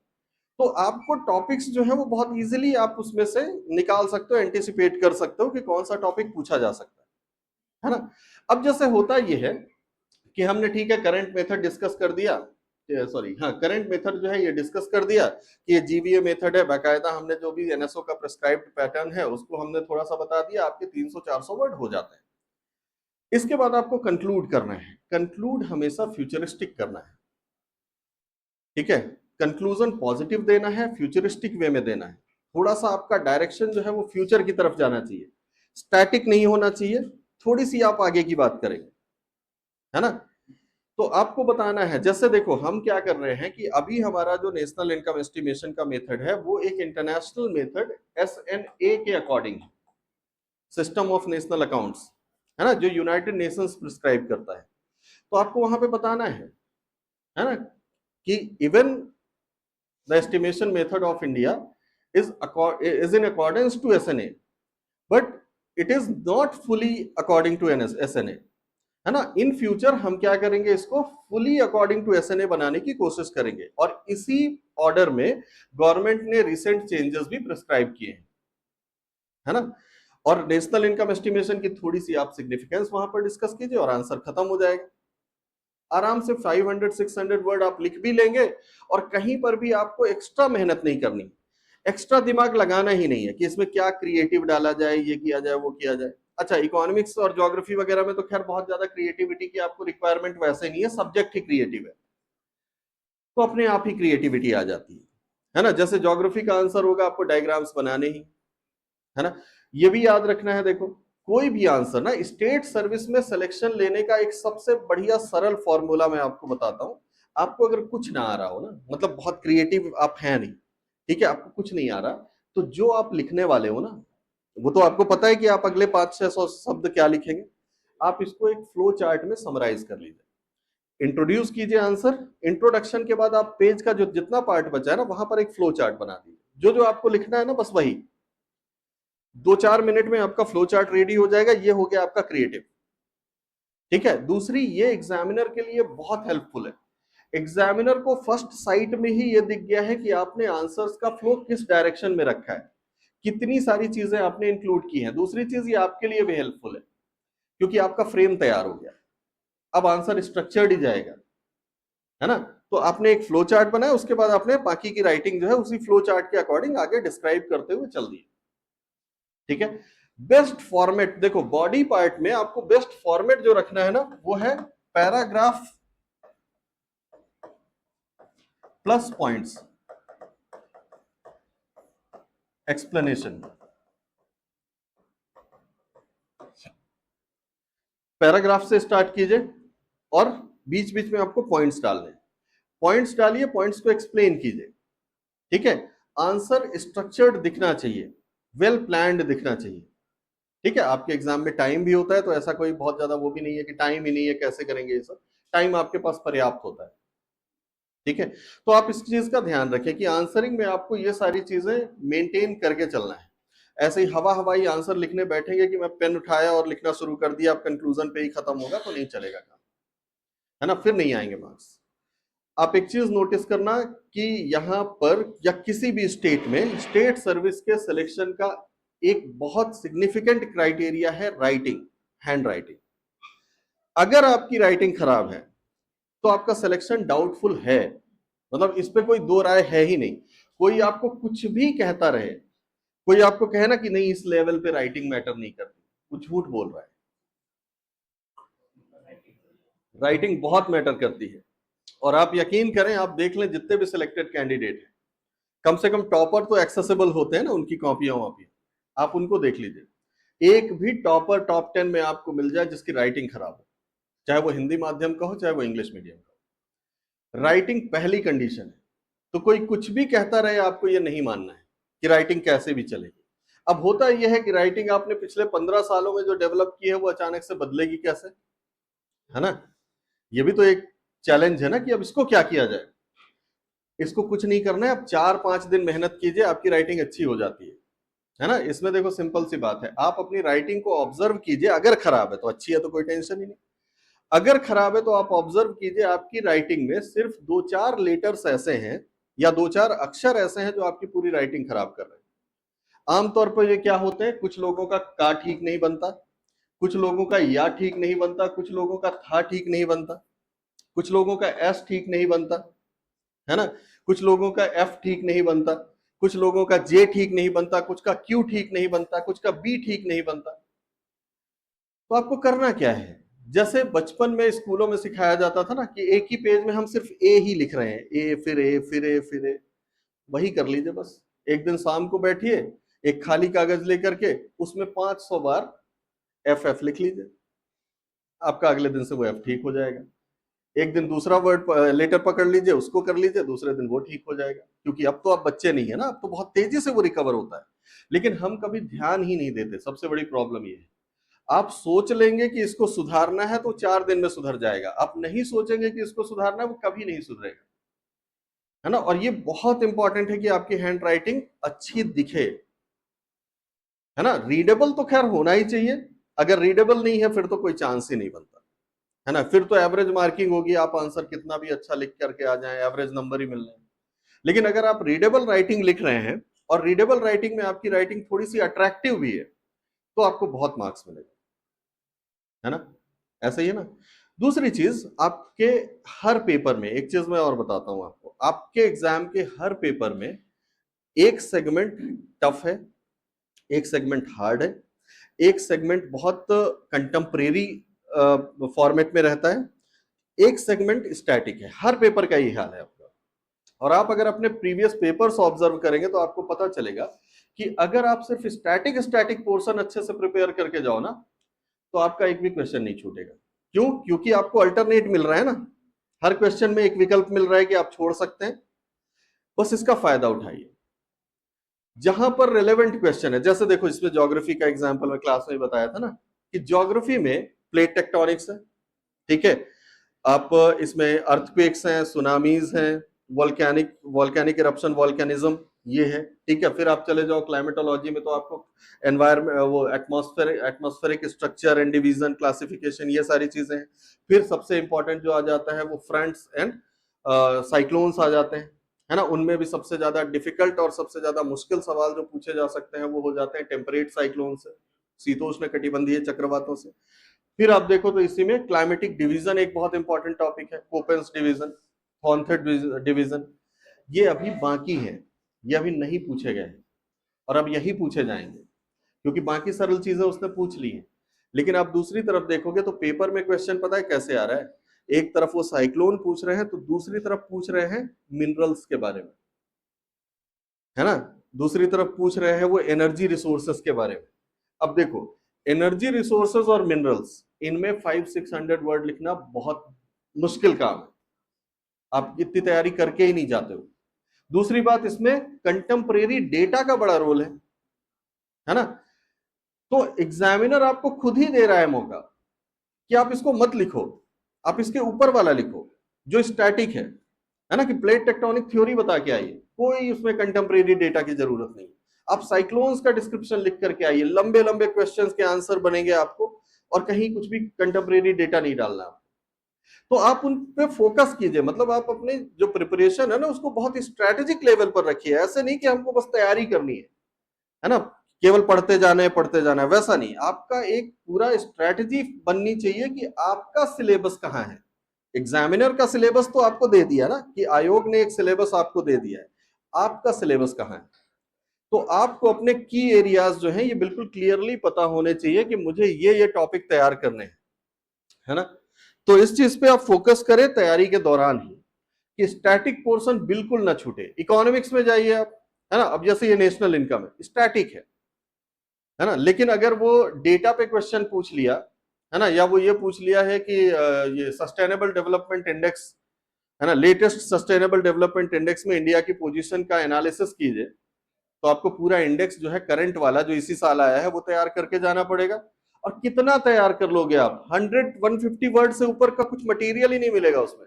तो आपको टॉपिक्स जो है वो बहुत इजीली आप उसमें से निकाल सकते हो, एंटिसिपेट कर सकते हो कि कौन सा टॉपिक पूछा जा सकता है ना। अब जैसे होता ये है कि हमने ठीक है करंट मेथड डिस्कस कर दिया, सॉरी हाँ करंट मेथड जो है ये डिस्कस कर दिया कि ये जीवीए मेथड है, बाकायदा हमने जो भी एनएसओ का प्रिस्क्राइब्ड पैटर्न है उसको हमने थोड़ा सा बता दिया, आपके 300-400 वर्ड हो जाते हैं। इसके बाद आपको कंक्लूड करना है, कंक्लूड हमेशा फ्यूचरिस्टिक करना है, ठीक है। कंक्लूजन पॉजिटिव देना है, फ्यूचरिस्टिक वे में देना है, थोड़ा सा आपका डायरेक्शन जो है वो फ्यूचर की तरफ जाना चाहिए, स्टैटिक नहीं होना चाहिए, थोड़ी सी आप आगे की बात करेंगे, है ना। तो आपको बताना है, जैसे देखो हम क्या कर रहे हैं कि अभी हमारा जो नेशनल इनकम एस्टिमेशन का मेथड है वो एक इंटरनेशनल मेथड एसएनए के अकॉर्डिंग है, सिस्टम ऑफ नेशनल अकाउंट्स, है ना, जो यूनाइटेड नेशंस प्रिस्क्राइब करता है। तो आपको वहां पे बताना है ना, कि even the estimation method of India is in accordance to SNA, but it is not fully according to SNA, है ना। इन फ्यूचर हम क्या करेंगे, इसको फुली अकॉर्डिंग टू SNA बनाने की कोशिश करेंगे, और इसी ऑर्डर में गवर्नमेंट ने रिसेंट चेंजेस भी प्रिस्क्राइब किए हैं, है ना। और नेशनल इनकम एस्टिमेशन की थोड़ी सी आप सिग्निफिकेंस वहां पर डिस्कस कीजिए और आंसर खत्म हो जाएगा। आराम से 500-600 वर्ड आप लिख भी लेंगे, और कहीं पर भी आपको एक्स्ट्रा मेहनत नहीं करनी, एक्स्ट्रा दिमाग लगाना ही नहीं है कि इसमें क्या क्रिएटिव डाला जाए, ये किया जाए, वो किया जाए। अच्छा, इकोनॉमिक्स और ज्योग्राफी वगैरह में तो खैर बहुत ज्यादा क्रिएटिविटी की आपको रिक्वायरमेंट वैसे नहीं है, सब्जेक्ट ही क्रिएटिव है, तो अपने आप ही क्रिएटिविटी आ जाती है ना। जैसे ज्योग्राफी का आंसर होगा आपको डायग्राम्स बनाने ही, है ना। ये भी याद रखना है, देखो कोई भी आंसर ना, स्टेट सर्विस में सिलेक्शन लेने का एक सबसे बढ़िया सरल फॉर्मूला मैं आपको बताता हूं। आपको अगर कुछ ना आ रहा हो ना, मतलब बहुत क्रिएटिव आप हैं नहीं, ठीक है, आपको कुछ नहीं आ रहा, तो जो आप लिखने वाले हो ना, वो तो आपको पता है कि आप अगले 500-600 शब्द क्या लिखेंगे, आप इसको एक फ्लो चार्ट में समराइज कर लीजिए, इंट्रोड्यूस कीजिए आंसर, इंट्रोडक्शन के बाद आप पेज का जो जितना पार्ट बचा है ना, वहां पर एक फ्लो चार्ट बना दीजिए, जो जो आपको लिखना है ना, बस वही 2-4 मिनट में आपका फ्लो चार्ट रेडी हो जाएगा। ये हो गया आपका क्रिएटिव, ठीक है। दूसरी, ये एग्जामिनर के लिए बहुत हेल्पफुल है। एग्जामिनर को फर्स्ट साइट में ही ये दिख गया है कि आपने आंसर्स का फ्लो किस डायरेक्शन में रखा है, कितनी सारी चीजें आपने इंक्लूड की हैं। दूसरी चीज, ये आपके लिए भी हेल्पफुल है, क्योंकि आपका फ्रेम तैयार हो गया, अब आंसर स्ट्रक्चर्ड ही जाएगा, है ना। तो आपने एक फ्लो चार्ट बनाया, उसके बाद आपने बाकी की राइटिंग जो है उसी फ्लो चार्ट के अकॉर्डिंग आगे डिस्क्राइब करते हुए चल दी, ठीक है। बेस्ट फॉर्मेट, देखो बॉडी पार्ट में आपको बेस्ट फॉर्मेट जो रखना है ना, वो है paragraph plus points explanation. Paragraph से स्टार्ट कीजिए और बीच बीच में आपको पॉइंट्स डालने, पॉइंट्स डालिए, पॉइंट्स को एक्सप्लेन कीजिए, ठीक है। आंसर स्ट्रक्चर्ड दिखना चाहिए, वेल प्लान्ड दिखना चाहिए, ठीक है। आपके एग्जाम में टाइम भी होता है, तो ऐसा कोई बहुत ज्यादा वो भी नहीं है कि टाइम ही नहीं है कैसे करेंगे, ये सब टाइम आपके पास पर्याप्त होता है, ठीक है। तो आप इस चीज का ध्यान रखें कि आंसरिंग में आपको ये सारी चीजें मेंटेन करके चलना है। ऐसे ही हवा हवाई आंसर लिखने बैठेंगे कि मैं पेन उठाया और लिखना शुरू कर दिया, अब कंक्लूजन पे ही खत्म होगा, तो नहीं चलेगा काम, है ना, फिर नहीं आएंगे मार्क्स। आप एक चीज नोटिस करना कि यहां पर या किसी भी स्टेट में स्टेट सर्विस के सिलेक्शन का एक बहुत सिग्निफिकेंट क्राइटेरिया है राइटिंग, हैंड राइटिंग। अगर आपकी राइटिंग खराब है तो आपका सिलेक्शन डाउटफुल है, मतलब इस पे कोई दो राय है ही नहीं। कोई आपको कुछ भी कहता रहे, कोई आपको कहे ना कि नहीं इस लेवल पे राइटिंग मैटर नहीं करती, वो झूठ बोल रहा है। राइटिंग बहुत मैटर करती है, और आप यकीन करें, आप देख लें जितने भी सिलेक्टेड कैंडिडेट हैं, कम से कम टॉपर तो एक्सेसिबल होते हैं ना, उनकी कॉपियां वॉपियां, आप उनको देख लीजिए, एक भी टॉपर टॉप 10 में आपको मिल जाए जिसकी राइटिंग खराब हो, चाहे वो हिंदी माध्यम का हो चाहे वो इंग्लिश मीडियम का हो। राइटिंग पहली कंडीशन है, तो कोई कुछ भी कहता रहे आपको ये नहीं मानना है कि राइटिंग कैसे भी चलेगी। अब होता यह है कि राइटिंग आपने पिछले 15 सालों में जो डेवलप की है वो अचानक से बदलेगी कैसे, है ना। ये भी तो एक चैलेंज है ना कि अब इसको क्या किया जाए। इसको कुछ नहीं करना है, अब 4-5 दिन मेहनत कीजिए, आपकी राइटिंग अच्छी हो जाती है ना। इसमें देखो सिंपल सी बात है, आप अपनी राइटिंग को ऑब्जर्व कीजिए, अगर खराब है तो, अच्छी है तो कोई टेंशन ही नहीं। अगर खराब है तो आप ऑब्जर्व कीजिए आपकी राइटिंग में सिर्फ 2-4 लेटर्स ऐसे हैं या 2-4 अक्षर ऐसे हैं जो आपकी पूरी राइटिंग खराब कर रहे हैं। आमतौर पर ये क्या होते हैं, कुछ लोगों का का ठीक नहीं बनता, कुछ लोगों का या ठीक नहीं बनता, कुछ लोगों का था ठीक नहीं बनता, कुछ लोगों का एस ठीक नहीं बनता, है ना, कुछ लोगों का एफ ठीक नहीं बनता, कुछ लोगों का जे ठीक नहीं बनता, कुछ का क्यू ठीक नहीं बनता, कुछ का बी ठीक नहीं बनता। तो आपको करना क्या है, जैसे बचपन में स्कूलों में सिखाया जाता था ना कि एक ही पेज में हम सिर्फ ए ही लिख रहे हैं, ए फिर ए फिर ए फिर ए, वही कर लीजिए बस। एक दिन शाम को बैठिए, एक खाली कागज लेकर के उसमें 500 बार एफ एफ लिख लीजिए, आपका अगले दिन से वो एफ ठीक हो जाएगा। एक दिन दूसरा वर्ड लेटर पकड़ लीजिए, उसको कर लीजिए, दूसरे दिन वो ठीक हो जाएगा, क्योंकि अब तो आप बच्चे नहीं है ना, अब तो बहुत तेजी से वो रिकवर होता है। लेकिन हम कभी ध्यान ही नहीं देते। सबसे बड़ी प्रॉब्लम ये है, आप सोच लेंगे कि इसको सुधारना है तो 4 दिन में सुधर जाएगा, आप नहीं सोचेंगे कि इसको सुधारना है, वो कभी नहीं सुधरेगा, है ना। और ये बहुत इंपॉर्टेंट है कि आपकी हैंड राइटिंग अच्छी दिखे, है ना। रीडेबल तो खैर होना ही चाहिए, अगर रीडेबल नहीं है फिर तो कोई चांस ही नहीं बनता, है ना। फिर तो एवरेज मार्किंग होगी, आप आंसर कितना भी अच्छा लिख करके आ जाएं, एवरेज नंबर ही मिल रहे हैं। लेकिन अगर आप रीडेबल राइटिंग लिख रहे हैं और रीडेबल राइटिंग में आपकी राइटिंग थोड़ी सी अट्रैक्टिव भी है, तो आपको बहुत मार्क्स मिलेगा, है ना। ऐसा ही है ना। दूसरी चीज, आपके हर पेपर में एक चीज मैं और बताता हूं आपको, आपके एग्जाम के हर पेपर में एक सेगमेंट टफ है, एक सेगमेंट हार्ड है, एक सेगमेंट बहुत कंटेम्परेरी फॉर्मेट में रहता है, एक सेगमेंट स्टैटिक है। हर पेपर का ये हाल है आपका। और आप अगर अपने प्रीवियस पेपर्स ऑब्जर्व करेंगे तो आपको पता चलेगा कि अगर आप सिर्फ स्टैटिक स्टैटिक पोर्शन अच्छे से प्रिपेयर करके जाओ ना, तो आपका एक भी क्वेश्चन नहीं छूटेगा। क्यों? क्योंकि आपको अल्टरनेट मिल रहा है ना, हर क्वेश्चन में एक विकल्प मिल रहा है कि आप छोड़ सकते हैं, बस इसका फायदा उठाइए। जहां पर रिलेवेंट क्वेश्चन है, जैसे देखो इसमें ज्योग्राफी का एग्जांपल मैं क्लास में बताया था ना, कि ज्योग्राफी में प्लेट टेक्टोनिक्स है, ठीक है, आप इसमें अर्थक्वेक्स हैं, सुनामीज हैं, वॉल्केनिक वॉल्केनिक इरप्शन, वॉल्केनिज्म, ये है, ठीक है। फिर आप चले जाओ क्लाइमेटोलॉजी में, तो आपको एनवायरमेंट, वो atmospheric structure and division, classification, ये सारी चीजें हैं। फिर सबसे इंपॉर्टेंट जो आ जाता है वो फ्रंट्स एंड साइक्लोन्स आ जाते हैं, है ना। उनमें भी सबसे ज्यादा डिफिकल्ट और सबसे ज्यादा मुश्किल सवाल जो पूछे जा सकते हैं वो हो जाते हैं टेम्परेट साइक्लोन से, शीतोष्ण कटिबंधीय चक्रवातों से। फिर आप देखो तो इसी में क्लाइमेटिक डिवीजन एक बहुत इंपॉर्टेंट टॉपिक है, कोपेंस डिवीजन, थॉर्नथेट डिवीजन, ये अभी बाकी है, ये अभी नहीं पूछे गए हैं और अब यही पूछे जाएंगे, क्योंकि बाकी सरल चीजें उसने पूछ ली है। लेकिन आप दूसरी तरफ देखोगे तो पेपर में क्वेश्चन पता है कैसे आ रहा है, एक तरफ वो साइक्लोन पूछ रहे हैं तो दूसरी तरफ पूछ रहे हैं मिनरल्स के बारे में, है ना। दूसरी तरफ पूछ रहे हैं वो एनर्जी रिसोर्सेस के बारे में। अब देखो, एनर्जी रिसोर्सेज और मिनरल्स, इनमें 500-600 वर्ड लिखना बहुत मुश्किल काम है, आप इतनी तैयारी करके ही नहीं जाते हो। दूसरी बात, इसमें कंटेम्परेरी डेटा का बड़ा रोल है ना। तो एग्जामिनर आपको खुद ही दे रहा है मौका कि आप इसको मत लिखो, आप इसके ऊपर वाला लिखो जो स्टैटिक है ना, कि प्लेट टेक्टोनिक थ्योरी बता के आइए, कोई उसमें कंटेम्परेरी डेटा की जरूरत नहीं। आप साइक्लोन्स का डिस्क्रिप्शन लिख करके आइए, लंबे लंबे क्वेश्चंस के आंसर बनेंगे आपको, और कहीं कुछ भी कंटेम्परेरी डेटा नहीं डालना आपको। तो आप उन पे फोकस कीजिए, मतलब आप अपने जो प्रिपरेशन है ना उसको बहुत स्ट्रेटेजिक लेवल पर रखिए। ऐसे नहीं कि हमको बस तैयारी करनी है ना, केवल पढ़ते जाना है, वैसा नहीं। आपका एक पूरा स्ट्रेटजी बननी चाहिए कि आपका सिलेबस कहाँ है। एग्जामिनर का सिलेबस तो आपको दे दिया ना, कि आयोग ने एक सिलेबस आपको दे दिया है, आपका सिलेबस कहाँ है। तो आपको अपने की एरियाज जो हैं ये बिल्कुल क्लियरली पता होने चाहिए कि मुझे ये टॉपिक तैयार करने हैं, है ना। तो इस चीज पे आप फोकस करें तैयारी के दौरान ही, कि स्टैटिक पोर्शन बिल्कुल ना छूटे। इकोनॉमिक्स में जाइए आप, है ना, अब जैसे ये नेशनल इनकम है, स्टैटिक है ना, लेकिन अगर वो डेटा पे क्वेश्चन पूछ लिया, है ना, या वो ये पूछ लिया है कि ये सस्टेनेबल डेवलपमेंट इंडेक्स, है ना, लेटेस्ट सस्टेनेबल डेवलपमेंट इंडेक्स में इंडिया की पोजीशन का एनालिसिस कीजिए, तो आपको पूरा इंडेक्स जो है करंट वाला जो इसी साल आया है वो तैयार करके जाना पड़ेगा। और कितना तैयार कर लोगे आप, 100-150 वर्ड से ऊपर का कुछ मटेरियल ही नहीं मिलेगा उसमें।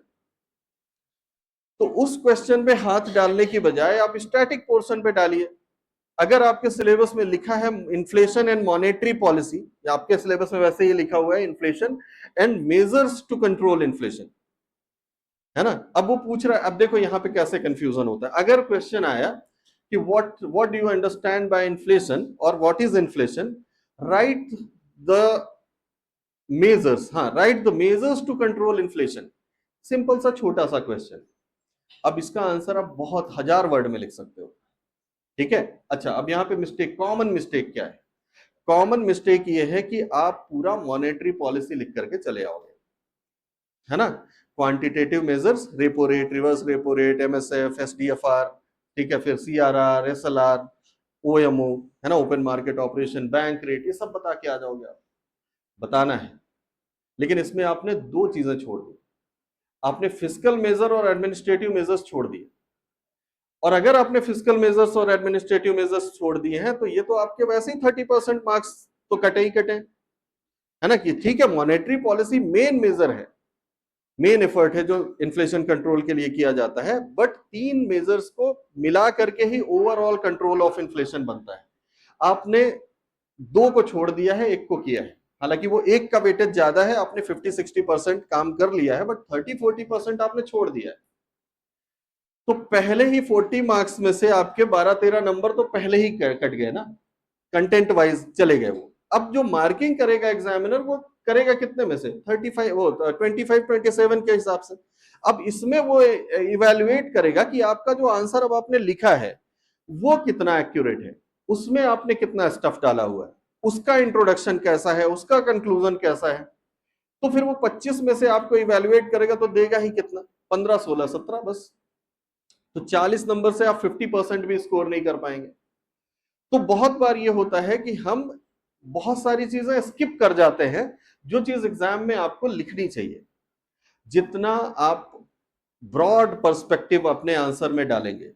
तो उस क्वेश्चन पे हाथ डालने की बजाय आप स्टैटिक पोर्शन पे डालिए। अगर आपके सिलेबस में लिखा है इन्फ्लेशन एंड मॉनेटरी पॉलिसी, या आपके सिलेबस में वैसे ही लिखा हुआ है inflation and measures to control inflation, है ना, अब वो पूछ रहा है। अब देखो यहाँ पे कैसे कंफ्यूजन होता है। अगर क्वेश्चन आया कि what do you understand by inflation और what is inflation, write the measures, हाँ, write the measures to control inflation, simple सा छोटा सा क्वेश्चन। अब इसका आंसर आप बहुत 1000 वर्ड में लिख सकते हो, ठीक है। अच्छा, अब यहाँ पे मिस्टेक, कॉमन मिस्टेक क्या है? कॉमन मिस्टेक ये है कि आप पूरा मॉनेटरी पॉलिसी लिख करके चले आओगे, है ना। Quantitative measures, repo rate, reverse repo rate, MSF, SDFR, ठीक है, फिर सीआरआर, एसएलआर, ओएमओ, है ना, open market operation, bank rate, ये सब बता के आ जाओगे आप, बताना है। लेकिन इसमें आपने दो चीजें छोड़ दी, आपने फिजिकल मेजर और एडमिनिस्ट्रेटिव मेजर्स छोड़ दिए, और अगर आपने फिजिकल मेजर्स और एडमिनिस्ट्रेटिव मेजर्स छोड़ दिए हैं तो ये तो आपके वैसे ही 30% मार्क्स तो कटे ही कटे, है ना। कि ठीक है, मॉनेटरी पॉलिसी मेन मेजर है, मेन एफर्ट है जो इन्फ्लेशन कंट्रोल के लिए किया जाता है, बट तीन मेजर्स को मिला करके ही ओवरऑल कंट्रोल ऑफ इन्फ्लेशन बनता है। आपने दो को छोड़ दिया है, एक को किया है, हालांकि वो एक का वेटेज ज्यादा है, आपने 50-60% काम कर लिया है, बट 30-40% आपने छोड़ दिया है। तो पहले ही 40 मार्क्स में से आपके 12-13 नंबर तो पहले ही कट गए ना, कंटेंट वाइज चले गए वो। अब जो मार्किंग करेगा एग्जामिनर वो करेगा कितने में से, 35 वो 25-27 के हिसाब से। अब इसमें वो इवेल्युएट करेगा कि आपका जो आंसर अब आपने लिखा है वो कितना एक्यूरेट है, उसमें आपने कितना स्टफ डाला हुआ है, उसका इंट्रोडक्शन कैसा है, उसका कंक्लूजन कैसा है। तो फिर वो 25 में से आपको इवेल्युएट करेगा तो देगा ही कितना, 15, 16, 17 बस। तो 40 नंबर से आप 50% भी स्कोर नहीं कर पाएंगे। तो बहुत बार ये होता है कि हम बहुत सारी चीजें स्किप कर जाते हैं जो चीज एग्जाम में आपको लिखनी चाहिए। जितना आप ब्रॉड पर्सपेक्टिव अपने आंसर में डालेंगे,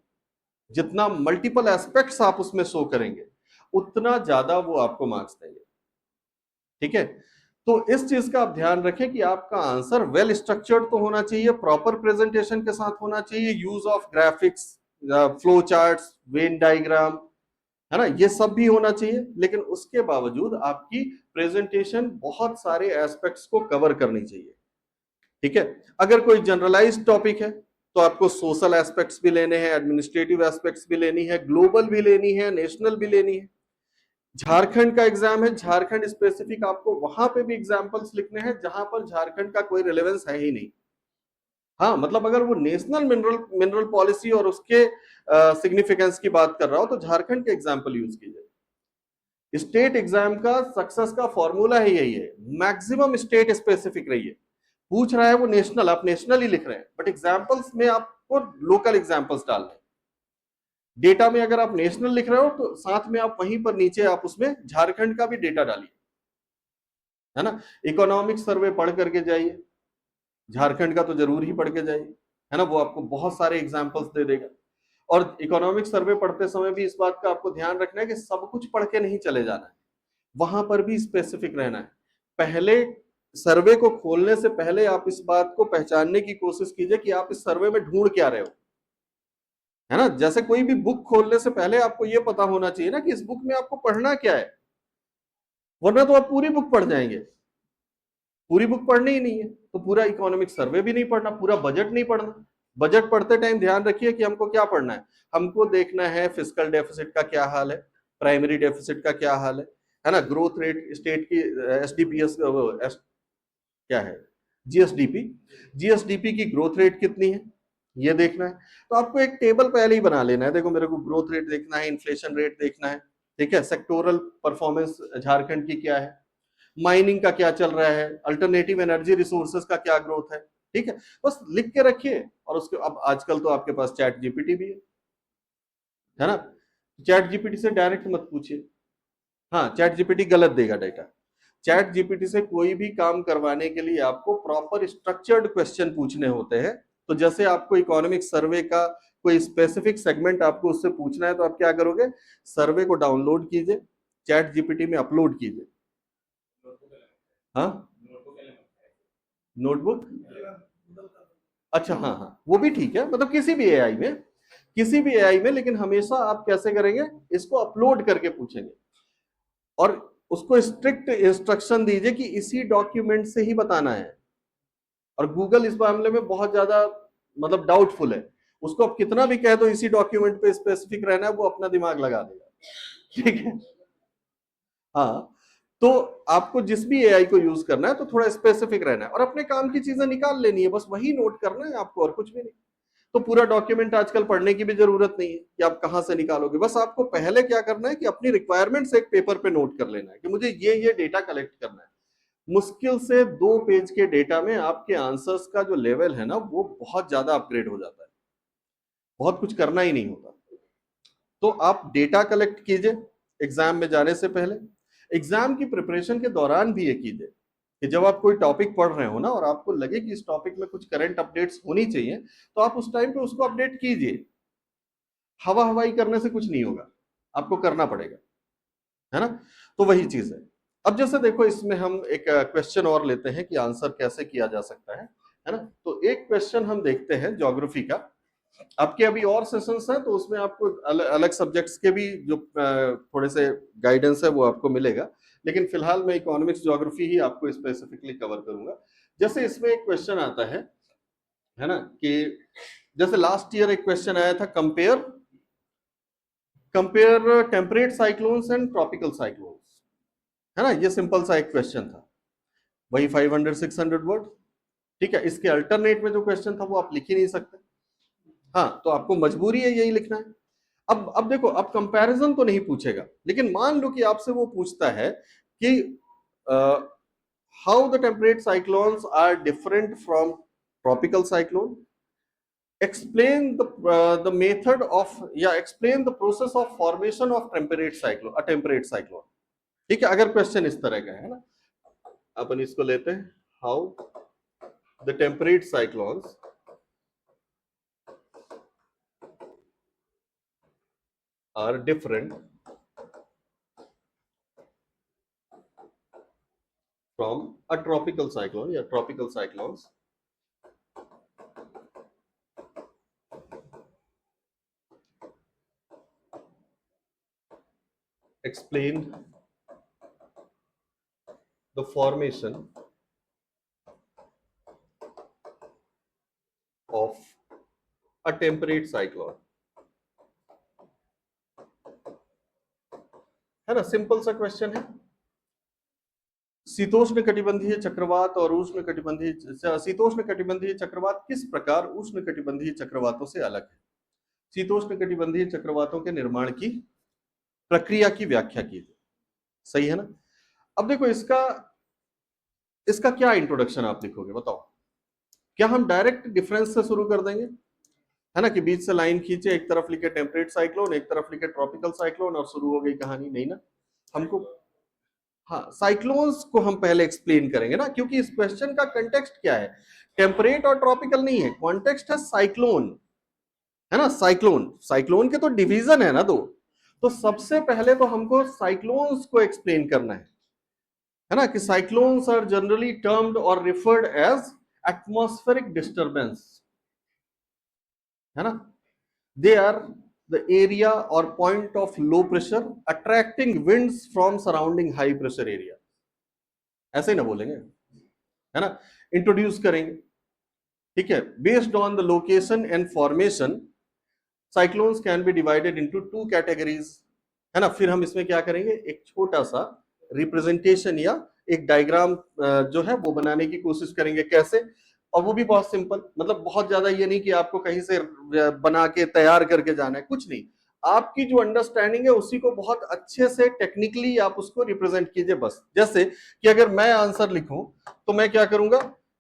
जितना मल्टीपल एस्पेक्ट्स आप उसमें शो करेंगे, उतना ज्यादा वो आपको मार्क्स देंगे। ठीक है, तो इस चीज का आप ध्यान रखें कि आपका आंसर वेल स्ट्रक्चर्ड तो होना चाहिए, प्रॉपर प्रेजेंटेशन के साथ होना चाहिए, use of graphics, flow charts, Venn diagram, है ना, ये सब भी होना चाहिए। लेकिन उसके बावजूद आपकी प्रेजेंटेशन बहुत सारे एस्पेक्ट्स को कवर करनी चाहिए। ठीक है, अगर कोई जनरलाइज्ड टॉपिक है तो आपको सोशल एस्पेक्ट्स भी लेने हैं, एडमिनिस्ट्रेटिव एस्पेक्ट्स भी लेनी है, ग्लोबल भी लेनी है, नेशनल भी लेनी है। झारखंड का एग्जाम है, झारखंड स्पेसिफिक आपको वहां पे भी एग्जाम्पल्स लिखने हैं जहां पर झारखंड का कोई रिलेवेंस है ही नहीं। हाँ, मतलब अगर वो नेशनल मिनरल मिनरल पॉलिसी और उसके सिग्निफिकेंस की बात कर रहा हो तो झारखंड के एग्जाम्पल यूज कीजिए। स्टेट एग्जाम का सक्सेस का फॉर्मूला ही यही है, मैक्सिमम स्टेट स्पेसिफिक रहिए। पूछ रहा है वो नेशनल, आप नेशनल ही लिख रहे हैं, बट एग्जाम्पल्स में आपको लोकल एग्जाम्पल्स डालने हैं। डेटा में अगर आप नेशनल लिख रहे हो तो साथ में आप वहीं पर नीचे आप उसमें झारखंड का भी डेटा डालिए, है ना। इकोनॉमिक सर्वे पढ़ करके जाइए, झारखंड का तो जरूर ही पढ़ के जाइए, है ना, वो आपको बहुत सारे एग्जाम्पल्स दे देगा। और इकोनॉमिक सर्वे पढ़ते समय भी इस बात का आपको ध्यान रखना है कि सब कुछ पढ़ के नहीं चले जाना है, वहां पर भी स्पेसिफिक रहना है। पहले सर्वे को खोलने से पहले आप इस बात को पहचानने की कोशिश कीजिए कि आप इस सर्वे में ढूंढ क्या रहे हो, है ना। जैसे कोई भी बुक खोलने से पहले आपको यह पता होना चाहिए ना कि इस बुक में आपको पढ़ना क्या है, वरना तो आप पूरी बुक पढ़ जाएंगे। पूरी बुक पढ़नी ही नहीं है तो पूरा इकोनॉमिक सर्वे भी नहीं पढ़ना, पूरा बजट नहीं पढ़ना। बजट पढ़ते टाइम ध्यान रखिए कि हमको क्या पढ़ना है। हमको देखना है फिस्कल डेफिसिट का क्या हाल है, प्राइमरी डेफिसिट का क्या हाल है ना, ग्रोथ रेट स्टेट की, एसडीपीएस क्या है, जीएसडीपी, जीएसडीपी की ग्रोथ रेट कितनी है ये देखना है। तो आपको एक टेबल पहले ही बना लेना है, देखो मेरे को ग्रोथ रेट देखना है, इन्फ्लेशन रेट देखना है, ठीक है, सेक्टोरल परफॉर्मेंस झारखंड की क्या है, माइनिंग का क्या चल रहा है, अल्टरनेटिव एनर्जी रिसोर्सेज का क्या ग्रोथ है। ठीक है, बस लिख के रखिए। और उसके अब आजकल तो आपके पास चैट जीपीटी भी है ना। चैट जीपीटी से डायरेक्ट मत पूछिए, हाँ चैट जीपीटी गलत देगा डेटा। चैट जीपीटी से कोई भी काम करवाने के लिए आपको प्रॉपर स्ट्रक्चर्ड क्वेश्चन पूछने होते हैं। तो जैसे आपको इकोनॉमिक सर्वे का कोई स्पेसिफिक सेगमेंट आपको उससे पूछना है तो आप क्या करोगे, सर्वे को डाउनलोड कीजिए, चैट जीपीटी में अपलोड कीजिए। हाँ, नोटबुक, अच्छा हाँ हाँ, वो भी ठीक है, मतलब किसी भी एआई में, किसी भी एआई में, लेकिन हमेशा आप कैसे करेंगे, इसको अपलोड करके पूछेंगे और उसको स्ट्रिक्ट इंस्ट्रक्शन दीजिए कि इसी डॉक्यूमेंट से ही बताना है। और गूगल इस मामले में बहुत ज्यादा मतलब डाउटफुल है, उसको आप कितना भी कह दो इसी डॉक्यूमेंट पे स्पेसिफिक रहना है, वो अपना दिमाग लगा देगा। ठीक है, हाँ। तो आपको जिस भी एआई को यूज करना है तो थोड़ा स्पेसिफिक रहना है और अपने काम की चीजें निकाल लेनी है, बस वही नोट करना है आपको और कुछ भी नहीं। तो पूरा डॉक्यूमेंट आजकल पढ़ने की भी जरूरत नहीं है कि आप कहां से निकालोगे, बस आपको पहले क्या करना है कि अपनी रिक्वायरमेंट्स एक पेपर पे नोट कर लेना है कि मुझे ये डेटा कलेक्ट करना है। मुश्किल से 2 पेज के डेटा में आपके आंसर्स का जो लेवल है ना वो बहुत ज्यादा अपग्रेड हो जाता है, बहुत कुछ करना ही नहीं होता। तो आप डेटा कलेक्ट कीजिए एग्जाम में जाने से पहले, एग्जाम की प्रिपरेशन के दौरान भी ये कीजिए कि जब आप कोई टॉपिक पढ़ रहे हो ना और आपको लगे कि इस टॉपिक में कुछ करंट अपडेट्स होनी चाहिए तो आप उस टाइम पे उसको अपडेट कीजिए। हवा हवाई करने से कुछ नहीं होगा, आपको करना पड़ेगा, है ना। तो वही चीज है। अब जैसे देखो इसमें हम एक क्वेश्चन और लेते हैं कि आंसर कैसे किया जा सकता है ना। तो एक क्वेश्चन हम देखते हैं ज्योग्राफी का। आपके अभी और सेशंस हैं तो उसमें आपको अलग सब्जेक्ट्स के भी जो थोड़े से गाइडेंस है वो आपको मिलेगा, लेकिन फिलहाल मैं इकोनॉमिक्स ज्योग्राफी ही आपको स्पेसिफिकली कवर करूंगा। जैसे इसमें एक क्वेश्चन आता है ना, कि जैसे लास्ट ईयर एक क्वेश्चन आया था, compare compare temperate cyclones and tropical cyclones, है ना। ये सिंपल सा एक क्वेश्चन था, वही 500-600 वर्ड। ठीक है, इसके अल्टरनेट में जो क्वेश्चन था वो आप लिख ही नहीं सकते, हाँ, तो आपको मजबूरी है यही लिखना है। अब देखो, अब कंपैरिजन तो नहीं पूछेगा, लेकिन मान लो कि आपसे वो पूछता है कि how the temperate cyclones are different from tropical cyclone, explain the method of, या explain the process of formation of temperate cyclone, a temperate cyclone। ठीक है, अगर क्वेश्चन इस तरह का है ना, अपन इसको लेते हैं, how the temperate cyclones are different from a tropical cyclone या tropical cyclones, explain the formation of a temperate cyclone, है ना। सिंपल सा क्वेश्चन है। शीतोष्ण कटिबंधीय चक्रवात और उष्ण कटिबंधीय, शीतोष्ण कटिबंधीय चक्रवात किस प्रकार उष्ण कटिबंधीय चक्रवातों से अलग है। शीतोष्ण कटिबंधीय चक्रवातों के निर्माण की प्रक्रिया की व्याख्या कीजिए। सही है ना। अब देखो इसका इसका क्या इंट्रोडक्शन आप लिखोगे बताओ। क्या हम डायरेक्ट डिफरेंस से शुरू कर देंगे, है ना, कि बीच से लाइन खींचे, एक तरफ लिखे टेम्परेट साइक्लोन, एक तरफ लिखे ट्रॉपिकल साइक्लोन और शुरू हो गई कहानी, नहीं ना। हमको, हाँ, साइक्लोन्स को हम पहले एक्सप्लेन करेंगे ना, क्योंकि इस क्वेश्चन का कंटेक्स्ट क्या है, टेम्परेट और ट्रॉपिकल नहीं है, कॉन्टेक्स्ट है साइक्लोन, है ना। साइक्लोन, साइक्लोन के तो डिवीजन है ना दो, तो सबसे पहले तो हमको साइक्लोन्स को एक्सप्लेन करना है ना, कि साइक्लोन्स आर जनरली टर्म्ड और रिफर्ड एज एटमॉस्फेरिक डिस्टर्बेंस, है ना। दे आर द एरिया और point of low pressure attracting winds from surrounding high pressure area, ऐसे ही ना बोलेंगे, है ना। इंट्रोड्यूस करेंगे, ठीक है। Based on the location and formation cyclones can be divided into two categories, है ना। फिर हम इसमें क्या करेंगे, एक छोटा सा रिप्रेजेंटेशन या एक डायग्राम जो है वो बनाने की कोशिश करेंगे, कैसे, और वो भी बहुत सिंपल, मतलब बहुत ज्यादा ये नहीं कि आपको कहीं से बना के तैयार करके जाना है, कुछ नहीं, आपकी जो अंडरस्टैंडिंग है उसी को बहुत अच्छे से टेक्निकली आप उसको रिप्रेजेंट कीजिए। बस जैसे कि अगर मैं आंसर लिखूं तो मैं क्या करूंगा,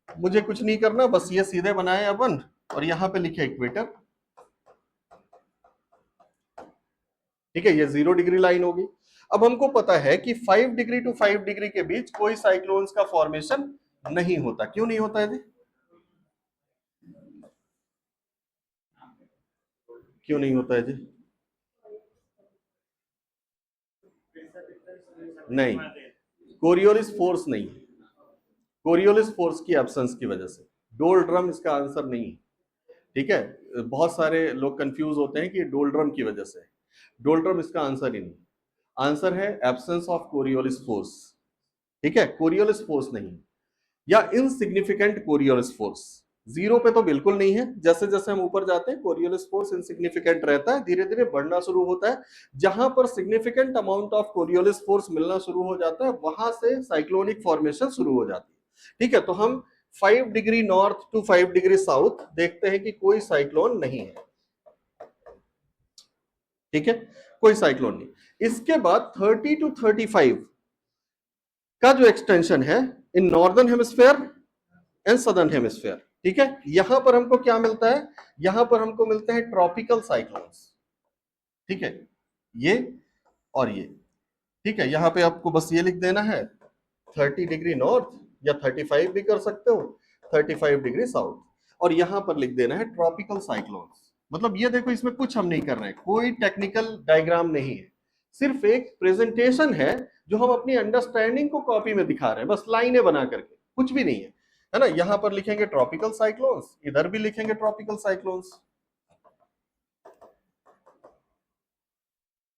मुझे कुछ नहीं करना, बस ये सीधे बनाए अपन और यहां पे लिखे इक्वेटर, ठीक है, ये 0 डिग्री लाइन होगी। अब हमको पता है कि 5 डिग्री टू 5 डिग्री के बीच कोई साइक्लोन्स का फॉर्मेशन नहीं होता। क्यों नहीं होता है जी, क्यों नहीं होता है जी? नहीं, कोरियोलिस फोर्स नहीं, कोरियोलिस फोर्स की एब्सेंस की वजह से। डोलड्रम इसका आंसर नहीं है, ठीक है। बहुत सारे लोग कंफ्यूज होते हैं कि डोलड्रम की वजह से, डोलड्रम इसका आंसर ही नहीं, आंसर है एब्सेंस ऑफ कोरियोलिस फोर्स, ठीक है, कोरियोलिस फोर्स नहीं, या इनसिग्निफिकेंट कोरियोलिस फोर्स। जीरो पे तो बिल्कुल नहीं है, जैसे जैसे हम ऊपर जाते हैं कोरियोलिस फोर्स इनसिग्निफिकेंट रहता है, धीरे धीरे बढ़ना शुरू होता है, जहां पर significant amount of Coriolis force मिलना शुरू हो जाता है वहां से साइक्लोनिक फॉर्मेशन शुरू हो जाती है, ठीक है। तो हम 5 degree north to 5 degree south देखते हैं कि कोई साइक्लोन नहीं है, ठीक है, कोई साइक्लोन नहीं। इसके बाद 30 टू 35 का जो एक्सटेंशन है in northern hemisphere and southern hemisphere, ठीक है, यहां पर हमको क्या मिलता है, यहां पर हमको मिलते हैं ट्रॉपिकल साइक्लोन्स, ठीक है, ये और ये, ठीक है। यहां पे आपको बस ये लिख देना है 30 डिग्री नॉर्थ, या 35 भी कर सकते हो, 35 डिग्री साउथ, और यहां पर लिख देना है ट्रॉपिकल साइक्लोन्स, मतलब ये देखो, इसमें कुछ हम नहीं कर रहे हैं, कोई टेक्निकल डायग्राम नहीं है, सिर्फ एक प्रेजेंटेशन है जो हम अपनी अंडरस्टैंडिंग को कॉपी में दिखा रहे हैं, बस लाइनें बना करके, कुछ भी नहीं है ना। यहां पर लिखेंगे ट्रॉपिकल साइक्लोन्स, इधर भी लिखेंगे ट्रॉपिकल साइक्लोन्स,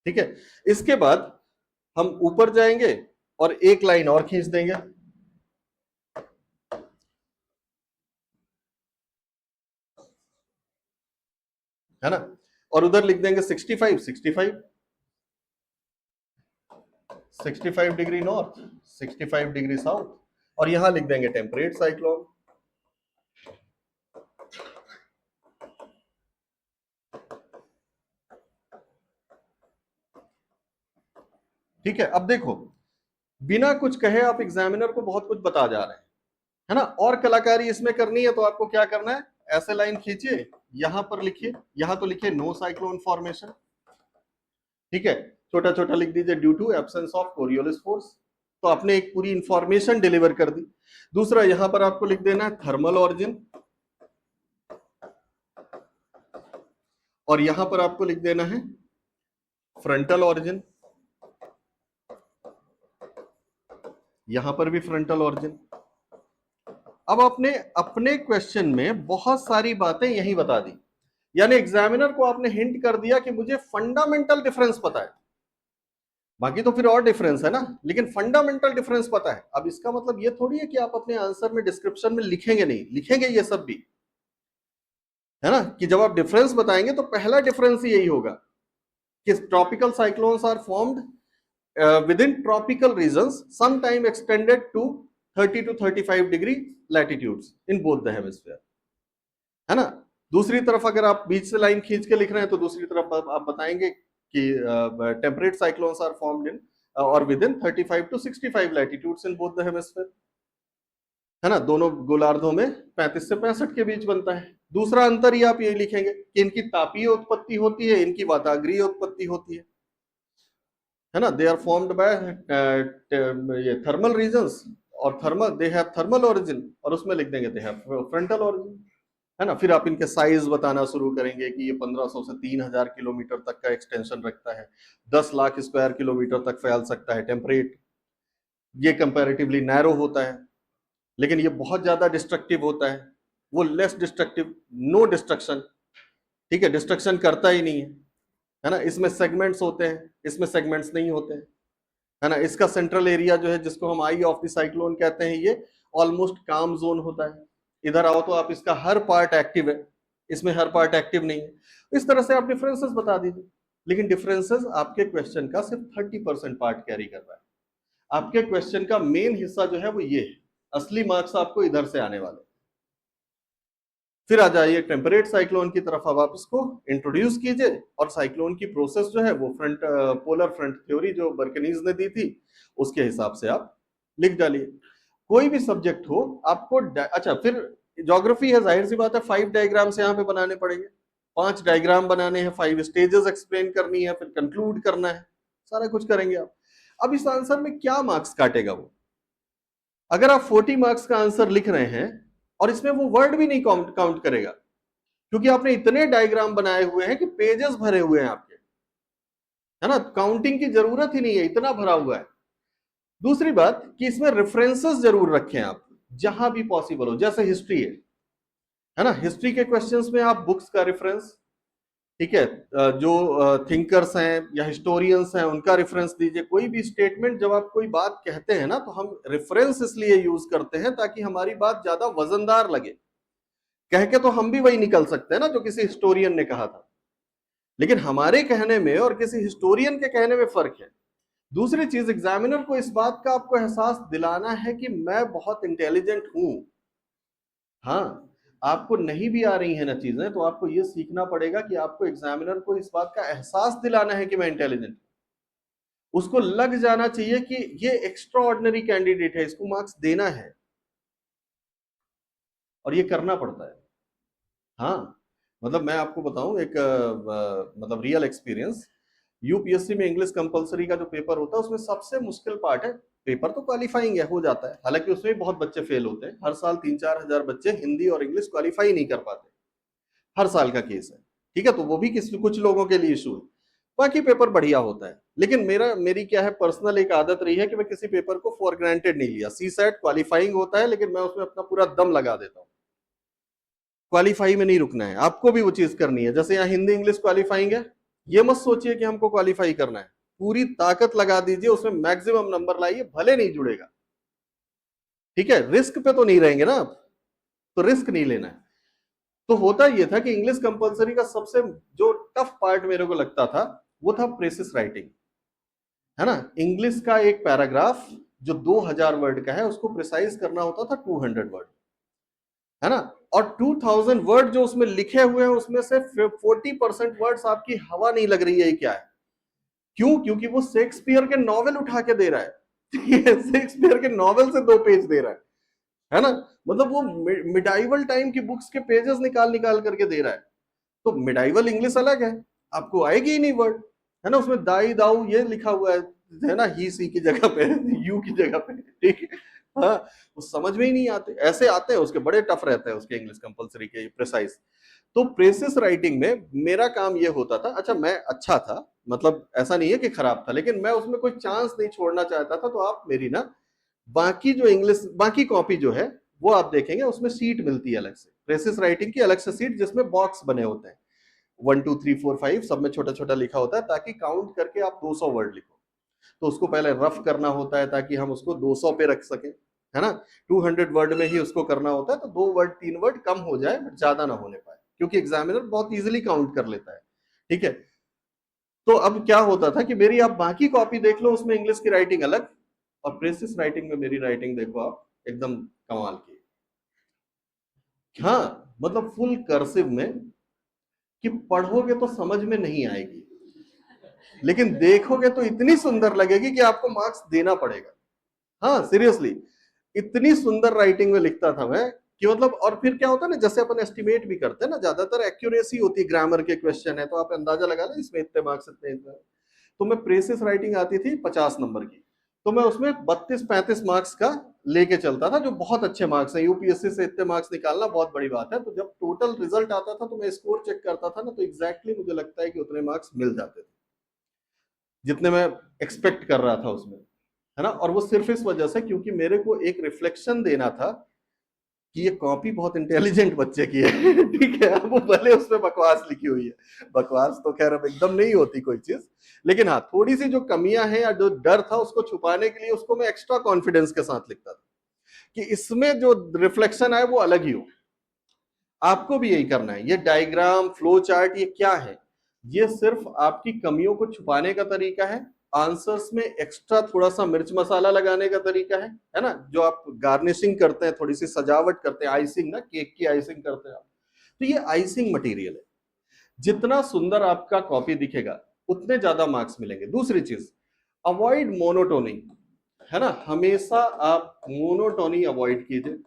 ठीक है। इसके बाद हम ऊपर जाएंगे और एक लाइन और खींच देंगे, है ना, और उधर लिख देंगे 65 65 65 डिग्री नॉर्थ, 65 डिग्री साउथ, और यहां लिख देंगे टेम्परेट साइक्लोन। ठीक है। अब देखो, बिना कुछ कहे आप एग्जामिनर को बहुत कुछ बता जा रहे हैं, है ना, और कलाकारी इसमें करनी है तो आपको क्या करना है, ऐसे लाइन खींचिए, यहां पर लिखिए, यहां तो लिखिए नो साइक्लोन फॉर्मेशन, ठीक है, छोटा छोटा लिख दीजिए due to absence of Coriolis force, तो आपने एक पूरी इंफॉर्मेशन डिलीवर कर दी। दूसरा, यहां पर आपको लिख देना है थर्मल ऑरिजिन, और यहां पर आपको लिख देना है फ्रंटल ऑरिजिन, यहां पर भी फ्रंटल ऑरिजिन। अब आपने अपने क्वेश्चन में बहुत सारी बातें यही बता दी, यानी एग्जामिनर को आपने हिंट कर दिया कि मुझे फंडामेंटल डिफरेंस पता है, बाकी तो फिर और डिफरेंस है ना, लेकिन फंडामेंटल डिफरेंस पता है। अब इसका मतलब ये थोड़ी है कि आप अपने आंसर में डिस्क्रिप्शन में लिखेंगे नहीं, लिखेंगे ये सब भी, है ना, कि जब आप डिफरेंस बताएंगे तो पहला डिफरेंस ही यही होगा कि tropical cyclones are formed within tropical regions sometime extended to 30 to 35 degree latitudes in both the hemisphere, है ना। दूसरी तरफ अगर आप बीच से लाइन खींच के लिख रहे हैं तो दूसरी तरफ आप बताएंगे कि temperate cyclones are formed in और within 35 to 65 latitudes in both the hemisphere, है ना, दोनों गोलार्धों में 35 से 65 के बीच बनता है। दूसरा अंतर ही आप यही लिखेंगे कि इनकी तापीय उत्पत्ति होती है, इनकी वाताग्रीय उत्पत्ति होती है ना, दे आर फॉर्म्ड बाय ये थर्मल रीजन्स, और thermal they have thermal origin, और उसमें लिख देंगे दे हैव फ्रंटल ओरिजिन, है ना। फिर आप इनके साइज बताना शुरू करेंगे कि ये 1500 से 3000 किलोमीटर तक का एक्सटेंशन रखता है, 10 लाख स्क्वायर किलोमीटर तक फैल सकता है, टेम्परेट, ये कंपैरेटिवली नैरो होता है, लेकिन ये बहुत ज्यादा डिस्ट्रक्टिव होता है, वो लेस डिस्ट्रक्टिव, नो डिस्ट्रक्शन, ठीक है, डिस्ट्रक्शन करता ही नहीं है ना। इसमें सेगमेंट्स होते हैं, इसमें सेगमेंट्स नहीं होते हैं, है ना। इसका सेंट्रल एरिया जो है, जिसको हम आई ऑफ द साइक्लोन कहते हैं, ये ऑलमोस्ट काम जोन होता है। इधर आओ तो आप इसका हर पार्ट एक्टिव है, इसमें हर पार्ट एक्टिव नहीं है। इस तरह से आप डिफरेंसेस बता दीजिए, लेकिन डिफरेंसेस आपके क्वेश्चन का सिर्फ 30% पार्ट कैरी कर रहा है। आपके क्वेश्चन का मेन हिस्सा जो है वो ये है, असली मार्क्स आपको इधर से आने वाले। फिर आ जाइए टेम्परेट साइक्लोन की तरफ, अब आप इसको इंट्रोड्यूस कीजिए, और साइक्लोन की प्रोसेस जो है वो फ्रंट पोलर फ्रंट थ्योरी जो बर्कनीज ने दी थी उसके हिसाब से आप लिख डालिए। कोई भी सब्जेक्ट हो आपको अच्छा, फिर ज्योग्राफी है, जाहिर सी बात है 5 डायग्राम्स यहाँ पे बनाने पड़ेंगे, 5 डायग्राम बनाने हैं, 5 स्टेजेस एक्सप्लेन करनी है, फिर कंक्लूड करना है, सारा कुछ करेंगे आप। अब इस आंसर में क्या मार्क्स काटेगा वो, अगर आप 40 मार्क्स का आंसर लिख रहे हैं और इसमें वो वर्ड भी नहीं काउंट करेगा, क्योंकि आपने इतने डायग्राम बनाए हुए हैं कि पेजेस भरे हुए हैं आपके, है ना, काउंटिंग की जरूरत ही नहीं है, इतना भरा हुआ है। दूसरी बात कि इसमें रेफरेंसेस जरूर रखें आप, जहां भी पॉसिबल हो, जैसे हिस्ट्री है ना, हिस्ट्री के क्वेश्चंस में आप बुक्स का रेफरेंस, ठीक है, जो थिंकर्स हैं या हिस्टोरियंस हैं उनका रेफरेंस दीजिए। कोई भी स्टेटमेंट जब आप कोई बात कहते हैं ना, तो हम रेफरेंस इसलिए यूज करते हैं ताकि हमारी बात ज्यादा वजनदार लगे। कह के तो हम भी वही निकल सकते हैं ना जो किसी हिस्टोरियन ने कहा था, लेकिन हमारे कहने में और किसी हिस्टोरियन के कहने में फर्क है। दूसरी चीज, एग्जामिनर को इस बात का आपको एहसास दिलाना है कि मैं बहुत इंटेलिजेंट हूं। हाँ, आपको नहीं भी आ रही है ना चीजें, तो आपको यह सीखना पड़ेगा कि आपको एग्जामिनर को इस बात का एहसास दिलाना है कि मैं इंटेलिजेंट, उसको लग जाना चाहिए कि ये एक्स्ट्रा ऑर्डिनरी कैंडिडेट है, इसको मार्क्स देना है, और ये करना पड़ता है। हाँ, मतलब मैं आपको बताऊं एक मतलब रियल एक्सपीरियंस, यूपीएससी में इंग्लिश कंपलसरी का जो पेपर होता है उसमें सबसे मुश्किल पार्ट है, पेपर तो क्वालिफाइंग है, हो जाता है, हालांकि उसमें बहुत बच्चे फेल होते हैं, हर साल 3-4 हजार बच्चे हिंदी और इंग्लिश क्वालिफाई नहीं कर पाते, हर साल का केस है, ठीक है, तो वो भी कुछ लोगों के लिए इशू है। बाकी पेपर बढ़िया होता है, लेकिन मेरी क्या है, पर्सनल एक आदत रही है कि मैं किसी पेपर को फॉर ग्रांटेड नहीं लिया। सी सेट क्वालिफाइंग होता है, लेकिन मैं उसमें अपना पूरा दम लगा देता हूँ। क्वालिफाई में नहीं रुकना है, आपको भी वो चीज करनी है। जैसे यहाँ हिंदी इंग्लिश क्वालिफाइंग है, ये मत सोचिए कि हमको क्वालिफाई करना है, पूरी ताकत लगा दीजिए, उसमें मैक्सिमम नंबर लाइए, भले नहीं जुड़ेगा, ठीक है, रिस्क पे तो नहीं रहेंगे ना आप, तो रिस्क नहीं लेना है। तो होता ये था कि इंग्लिश कंपलसरी का सबसे जो टफ पार्ट मेरे को लगता था वो था प्रेसिस राइटिंग, है ना। इंग्लिश का एक पैराग्राफ जो 2000 वर्ड का है उसको प्रिसाइज करना होता था 200 वर्ड, है ना। और 2000 वर्ड जो उसमें लिखे हुए हैं उसमें से 40% वर्ड्स आपकी हवा नहीं लग रही है, क्या है, क्यों? क्योंकि वो शेक्सपियर के नॉवेल उठा के दे रहा है, शेक्सपियर के नॉवेल से 2 पेज दे रहा है ना। मतलब वो मिडाइवल टाइम की बुक्स के पेजेस निकाल निकाल करके दे रहा है। तो मिडाइवल इंग्लिश अलग है, आपको आएगी ही नहीं वर्ड, है ना। उसमें दाई दाऊ ये लिखा हुआ है ना, ही सी की जगह पे यू की जगह पे, ठीक है। हाँ, वो समझ में ही नहीं आते, ऐसे आते हैं उसके, बड़े टफ रहते हैं उसके इंग्लिश कंपलसरी के प्रिसाइज। तो प्रेसिस राइटिंग में मेरा काम ये होता था, अच्छा मैं अच्छा था, मतलब ऐसा नहीं है कि खराब था, लेकिन मैं उसमें कोई चांस नहीं छोड़ना चाहता था। तो आप मेरी ना बाकी जो इंग्लिश बाकी कॉपी जो है वो आप देखेंगे उसमें सीट मिलती है अलग से, प्रेसिस राइटिंग की अलग से सीट, जिसमें बॉक्स बने होते हैं 1 2 3 4 5 सब में छोटा छोटा लिखा होता है, ताकि काउंट करके आप 200 वर्ड लिखो। तो उसको पहले रफ करना होता है ताकि हम उसको 200 पे रख सकें, है ना। 200 वर्ड में ही उसको करना होता है, तो 2 वर्ड 3 वर्ड कम हो जाए बट ज्यादा ना होने पाए, क्योंकि एग्जामिनर बहुत इजीली काउंट कर लेता है, ठीक है। तो अब क्या होता था कि मेरी आप बाकी कॉपी देख लो, उसमें इंग्लिश की राइटिंग अलग, और प्रेसिस राइटिंग में मेरी राइटिंग देखो आप, एकदम कमाल की। हाँ, मतलब फुल कर्सिव में, कि पढ़ोगे तो समझ में नहीं आएगी, लेकिन देखोगे तो इतनी सुंदर लगेगी कि आपको मार्क्स देना पड़ेगा। हाँ सीरियसली, इतनी सुंदर राइटिंग में लिखता था मैं कि मतलब, और फिर क्या होता है ना, जैसे अपन एस्टिमेट भी करते हैं ना, ज्यादातर एक्यूरेसी होती है, ग्रामर के क्वेश्चन है तो आप अंदाजा लगा लें इसमें इतने मार्क्स, इतने। तो मैं प्रेसिस राइटिंग आती थी 50 नंबर की, तो मैं उसमें 32-35 मार्क्स का लेके चलता था, जो बहुत अच्छे मार्क्स है। यूपीएससी से इतने मार्क्स निकालना बहुत बड़ी बात है। तो जब टोटल रिजल्ट आता था तो मैं स्कोर चेक करता था ना, तो एग्जैक्टली मुझे लगता है कि उतने मार्क्स मिल जाते थे जितने मैं एक्सपेक्ट कर रहा था उसमें, है ना। और वो सिर्फ इस वजह से क्योंकि मेरे को एक रिफ्लेक्शन देना था कि ये कॉपी बहुत इंटेलिजेंट बच्चे की है, ठीक है। वो भले उसमें बकवास लिखी हुई है, बकवास तो खैर अब एकदम नहीं होती कोई चीज, लेकिन हाँ थोड़ी सी जो कमियां हैं या जो डर था उसको छुपाने के लिए उसको मैं एक्स्ट्रा कॉन्फिडेंस के साथ लिखता था कि इसमें जो रिफ्लेक्शन आए वो अलग ही हो। आपको भी यही करना है। ये डायग्राम फ्लो चार्ट ये क्या है, ये सिर्फ आपकी कमियों को छुपाने का तरीका है, आंसर्स में एक्स्ट्रा थोड़ा सा मिर्च मसाला लगाने का तरीका है ना। जो आप गार्निशिंग करते हैं, थोड़ी सी सजावट करते हैं, आइसिंग ना, केक की आइसिंग करते हैं आप, तो ये आइसिंग मटेरियल है। जितना सुंदर आपका कॉपी दिखेगा उतने ज्यादा मार्क्स मिलेंगे। दूसरी चीज, अवॉइड मोनोटोनी, है ना, हमेशा आप मोनोटोनी अवॉइड कीजिए।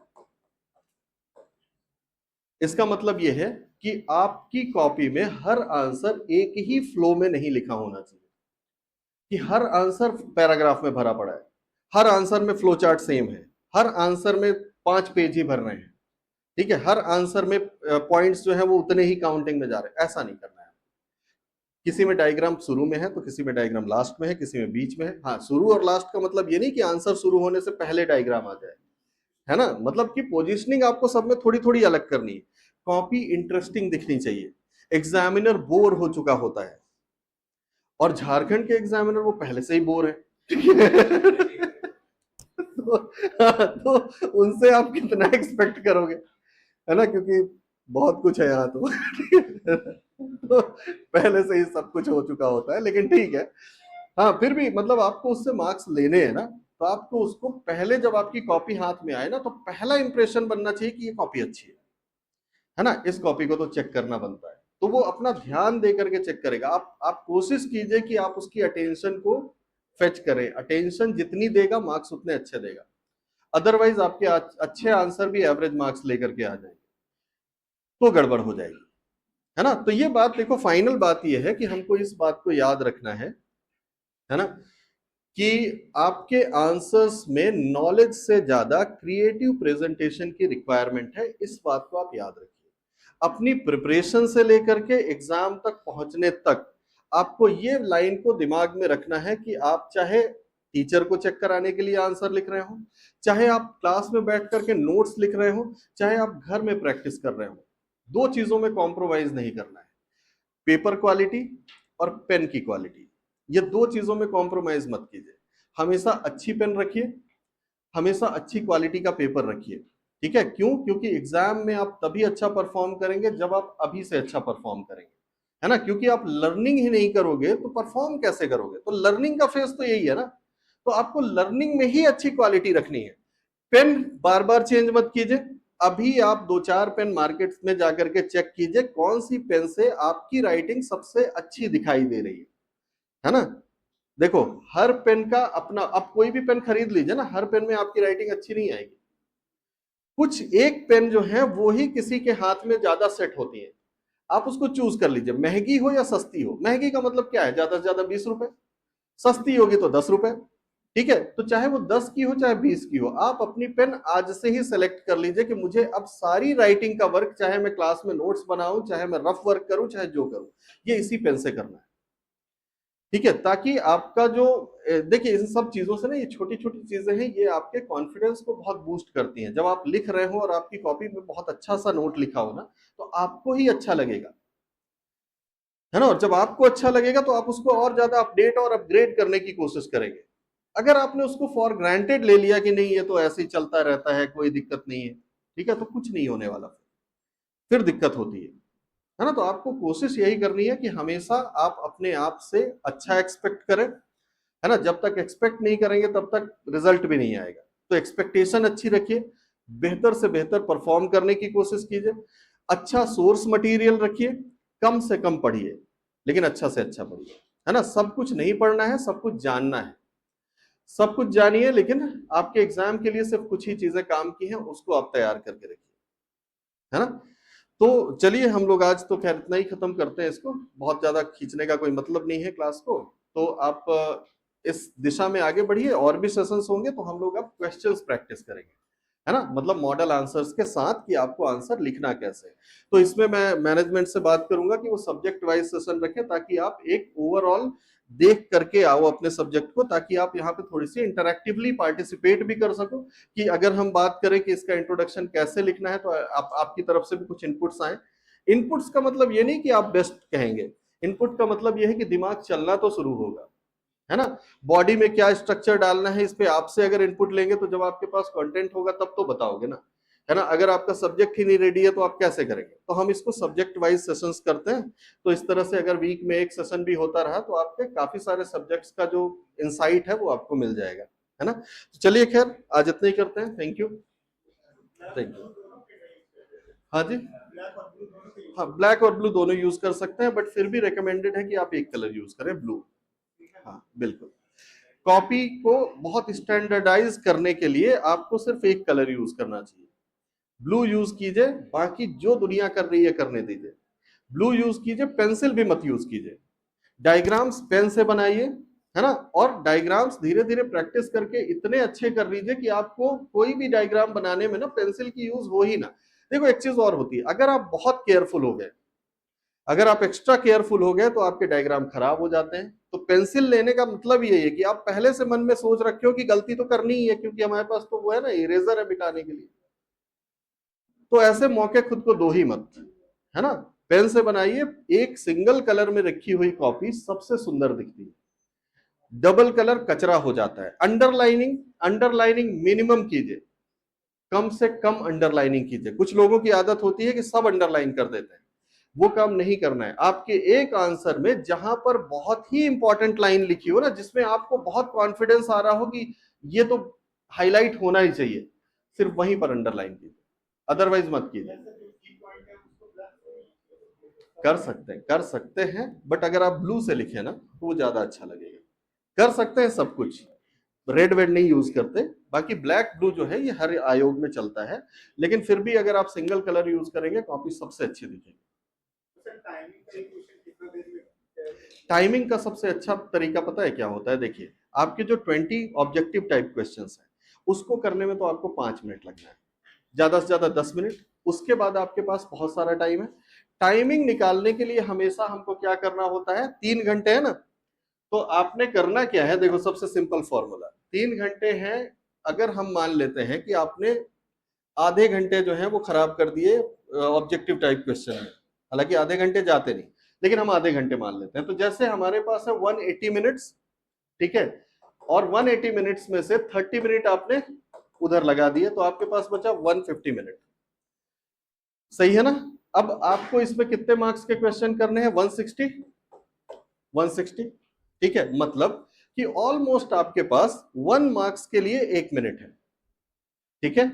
इसका मतलब यह है कि आपकी कॉपी में हर आंसर एक ही फ्लो में नहीं लिखा होना चाहिए, कि हर आंसर पैराग्राफ में भरा पड़ा है, हर आंसर में फ्लो चार्ट सेम है, हर आंसर में 5 पेज ही भर रहे हैं, ठीक है, हर आंसर में पॉइंट्स जो है वो उतने ही काउंटिंग में जा रहे हैं, ऐसा नहीं करना है। किसी में डायग्राम शुरू में है तो किसी में डायग्राम लास्ट में है, किसी में बीच में है। हाँ, शुरू और लास्ट का मतलब ये नहीं कि आंसर शुरू होने से पहले डायग्राम आ जाए, है ना। मतलब कि पोजीशनिंग आपको सब में थोड़ी थोड़ी अलग करनी है। कॉपी इंटरेस्टिंग दिखनी चाहिए। एग्जामिनर बोर हो चुका होता है, और झारखंड के एग्जामिनर वो पहले से ही बोर है, तो, तो उनसे आप कितना एक्सपेक्ट करोगे, है ना, क्योंकि बहुत कुछ है यहाँ तो पहले से ही सब कुछ हो चुका होता है, लेकिन ठीक है। हाँ, फिर भी मतलब आपको उससे मार्क्स लेने हैं ना, तो आपको उसको पहले जब आपकी कॉपी हाथ में आए ना, तो पहला इंप्रेशन बनना चाहिए कि ये कॉपी अच्छी है ना, इस कॉपी को तो चेक करना बनता है। तो वो अपना ध्यान दे करके चेक करेगा। आप कोशिश कीजिए कि आप उसकी अटेंशन को फेच करें, अटेंशन जितनी देगा मार्क्स उतने अच्छे देगा। अदरवाइज आपके अच्छे आंसर भी एवरेज मार्क्स लेकर के आ जाएंगे, तो गड़बड़ हो जाएगी, है ना। तो ये बात देखो, फाइनल बात ये है कि हमको इस बात को याद रखना है ना, कि आपके आंसर्स में नॉलेज से ज्यादा क्रिएटिव प्रेजेंटेशन की रिक्वायरमेंट है। इस बात को आप याद रखिए। अपनी प्रिपरेशन से लेकर के एग्जाम तक पहुंचने तक आपको ये लाइन को दिमाग में रखना है कि आप चाहे टीचर को चेक कराने के लिए आंसर लिख रहे हो, चाहे आप क्लास में बैठ करके नोट्स लिख रहे हो, चाहे आप घर में प्रैक्टिस कर रहे हो, दो चीजों में कॉम्प्रोमाइज नहीं करना है, पेपर क्वालिटी और पेन की क्वालिटी। ये दो चीजों में कॉम्प्रोमाइज मत कीजिए। हमेशा अच्छी पेन रखिए, हमेशा अच्छी क्वालिटी का पेपर रखिए। ठीक है, क्यों? क्योंकि एग्जाम में आप तभी अच्छा परफॉर्म करेंगे जब आप अभी से अच्छा परफॉर्म करेंगे, है ना? क्योंकि आप लर्निंग ही नहीं करोगे तो परफॉर्म कैसे करोगे? तो लर्निंग का फेज तो यही है ना। तो आपको लर्निंग में ही अच्छी क्वालिटी रखनी है। पेन बार बार चेंज मत कीजिए। अभी आप दो चार पेन मार्केट में जाकर के चेक कीजिए कौन सी पेन से आपकी राइटिंग सबसे अच्छी दिखाई दे रही है ना? देखो, हर पेन का अपना, आप कोई भी पेन खरीद लीजिए ना, हर पेन में आपकी राइटिंग अच्छी नहीं आएगी। कुछ एक पेन जो है वो ही किसी के हाथ में ज्यादा सेट होती है, आप उसको चूज कर लीजिए, महंगी हो या सस्ती हो। महंगी का मतलब क्या है? ज्यादा से ज्यादा 20 रुपए, सस्ती होगी तो 10 रुपए। ठीक है, तो चाहे वो 10 की हो चाहे 20 की हो, आप अपनी पेन आज से ही सेलेक्ट कर लीजिए कि मुझे अब सारी राइटिंग का वर्क, चाहे मैं क्लास में नोट्स बनाऊं, चाहे मैं रफ वर्क करूं, चाहे जो करूं, ये इसी पेन से करना है। ठीक है, ताकि आपका जो, देखिए इन सब चीजों से ना, ये छोटी छोटी चीजें हैं, ये आपके कॉन्फिडेंस को बहुत बूस्ट करती हैं। जब आप लिख रहे हो और आपकी कॉपी में बहुत अच्छा सा नोट लिखा हो ना, तो आपको ही अच्छा लगेगा, है ना? और जब आपको अच्छा लगेगा तो आप उसको और ज्यादा अपडेट और अपग्रेड करने की कोशिश करेंगे। अगर आपने उसको फॉर ग्रांटेड ले लिया कि नहीं ये तो ऐसे ही चलता रहता है, कोई दिक्कत नहीं है, ठीक है, तो कुछ नहीं होने वाला, फिर दिक्कत होती है ना? तो आपको कोशिश यही करनी है कि हमेशा आप अपने आप से अच्छा एक्सपेक्ट करें, है ना? जब तक एक्सपेक्ट नहीं करेंगे तब तक रिजल्ट भी नहीं आएगा। तो एक्सपेक्टेशन अच्छी रखिए, बेहतर से बेहतर परफॉर्म करने की कोशिश कीजिए, अच्छा सोर्स मटेरियल रखिए, कम से कम पढ़िए लेकिन अच्छा से अच्छा पढ़िए, है ना? सब कुछ नहीं पढ़ना है, सब कुछ जानना है। सब कुछ जानिए लेकिन आपके एग्जाम के लिए सिर्फ कुछ ही चीजें काम की हैं, उसको आप तैयार करके रखिए, है ना? तो चलिए, हम लोग आज तो खैर इतना ही खत्म करते हैं इसको, बहुत ज्यादा खींचने का कोई मतलब नहीं है क्लास को। तो आप इस दिशा में आगे बढ़िए, और भी सेशंस होंगे तो हम लोग अब क्वेश्चंस प्रैक्टिस करेंगे, है ना? मतलब मॉडल आंसर्स के साथ कि आपको आंसर लिखना कैसे है। तो इसमें मैं मैनेजमेंट से बात करूंगा कि वो सब्जेक्ट वाइज सेशन रखें, ताकि आप एक ओवरऑल देख करके आओ अपने सब्जेक्ट को, ताकि आप यहाँ पे थोड़ी सी इंटरैक्टिवली पार्टिसिपेट भी कर सको। कि अगर हम बात करें कि इसका इंट्रोडक्शन कैसे लिखना है, तो आपकी तरफ से भी कुछ इनपुट्स आए। इनपुट्स का मतलब ये नहीं कि आप बेस्ट कहेंगे, इनपुट का मतलब ये है कि दिमाग चलना तो शुरू होगा, है ना? बॉडी में क्या स्ट्रक्चर डालना है, इस पे आपसे अगर इनपुट लेंगे तो जब आपके पास कंटेंट होगा तब तो बताओगे ना, है ना? अगर आपका सब्जेक्ट ही नहीं रेडी है तो आप कैसे करेंगे? तो हम इसको सब्जेक्ट वाइज सेशंस करते हैं। तो इस तरह से अगर वीक में एक सेशन भी होता रहा तो आपके काफी सारे सब्जेक्ट्स का जो इंसाइट है वो आपको मिल जाएगा, है ना? तो चलिए, खैर आज इतना ही करते हैं। Thank you. Thank you. हाँ जी, हाँ, ब्लैक और ब्लू दोनों यूज कर सकते हैं, बट फिर भी रिकमेंडेड है कि आप एक कलर यूज करें, ब्लू। हाँ बिल्कुल। कॉपी को बहुत स्टैंडर्डाइज करने के लिए आपको सिर्फ एक कलर यूज करना चाहिए, ब्लू यूज कीजिए, बाकी जो दुनिया कर रही है करने दीजिए। ब्लू यूज कीजिए, पेंसिल भी मत यूज कीजिए। डायग्राम्स पेन से बनाइए, है ना? और डायग्राम्स धीरे धीरे प्रैक्टिस करके इतने अच्छे कर लीजिए कि आपको कोई भी डायग्राम बनाने में ना पेंसिल की यूज हो ही ना। देखो, एक चीज और होती है, अगर आप बहुत केयरफुल हो गए, अगर आप एक्स्ट्रा केयरफुल हो गए तो आपके डायग्राम खराब हो जाते हैं। तो पेंसिल लेने का मतलब यही है कि आप पहले से मन में सोच रखे हो कि गलती तो करनी ही है, क्योंकि हमारे पास तो वो है ना, इरेजर है मिटाने के लिए। तो ऐसे मौके खुद को दो ही मत, है ना? पेन से बनाइए। एक सिंगल कलर में रखी हुई कॉपी सबसे सुंदर दिखती है, डबल कलर कचरा हो जाता है। अंडरलाइनिंग, अंडरलाइनिंग मिनिमम कीजिए, कम से कम अंडरलाइनिंग कीजिए। कुछ लोगों की आदत होती है कि सब अंडरलाइन कर देते हैं, वो काम नहीं करना है। आपके एक आंसर में जहां पर बहुत ही इंपॉर्टेंट लाइन लिखी हो ना, जिसमें आपको बहुत कॉन्फिडेंस आ रहा हो कि ये तो हाईलाइट होना ही चाहिए, सिर्फ वहीं पर अंडरलाइन कीजिए, अदरवाइज मत कीजिए। कर सकते हैं, बट अगर आप ब्लू से लिखे ना तो वो ज्यादा अच्छा लगेगा। कर सकते हैं सब कुछ, रेड वेड नहीं यूज करते। बाकी ब्लैक ब्लू जो है ये हर आयोग में चलता है, लेकिन फिर भी अगर आप सिंगल कलर यूज करेंगे कॉपी सबसे अच्छी दिखेगी। टाइमिंग का सबसे अच्छा तरीका पता है क्या होता है? देखिए, आपके जो 20 ऑब्जेक्टिव टाइप क्वेश्चंस हैं उसको करने में तो आपको 5 मिनट लगना है, ज्यादा से ज्यादा 10 मिनट। उसके बाद आपके पास बहुत सारा टाइम है। टाइमिंग निकालने के लिए हमेशा हमको क्या करना होता है, 3 घंटे है ना, तो आपने करना क्या है, देखो सबसे सिंपल फॉर्मूला, 3 घंटे हैं, अगर हम मान लेते हैं कि आपने आधे घंटे जो है वो खराब कर दिए ऑब्जेक्टिव टाइप क्वेश्चन में, हालांकि आधे घंटे जाते नहीं, लेकिन हम आधे घंटे मान लेते हैं, तो जैसे हमारे पास है 180 मिनट्स, ठीक है, और 180 मिनट्स में से 30 मिनट आपने उधर लगा दिए, तो आपके पास बचा 150 मिनट, सही है ना। अब आपको इसमें कितने मार्क्स के क्वेश्चन करने हैं, 160, 160, ठीक है, मतलब कि ऑलमोस्ट आपके पास 1 मार्क्स के लिए 1 मिनट है, ठीक है,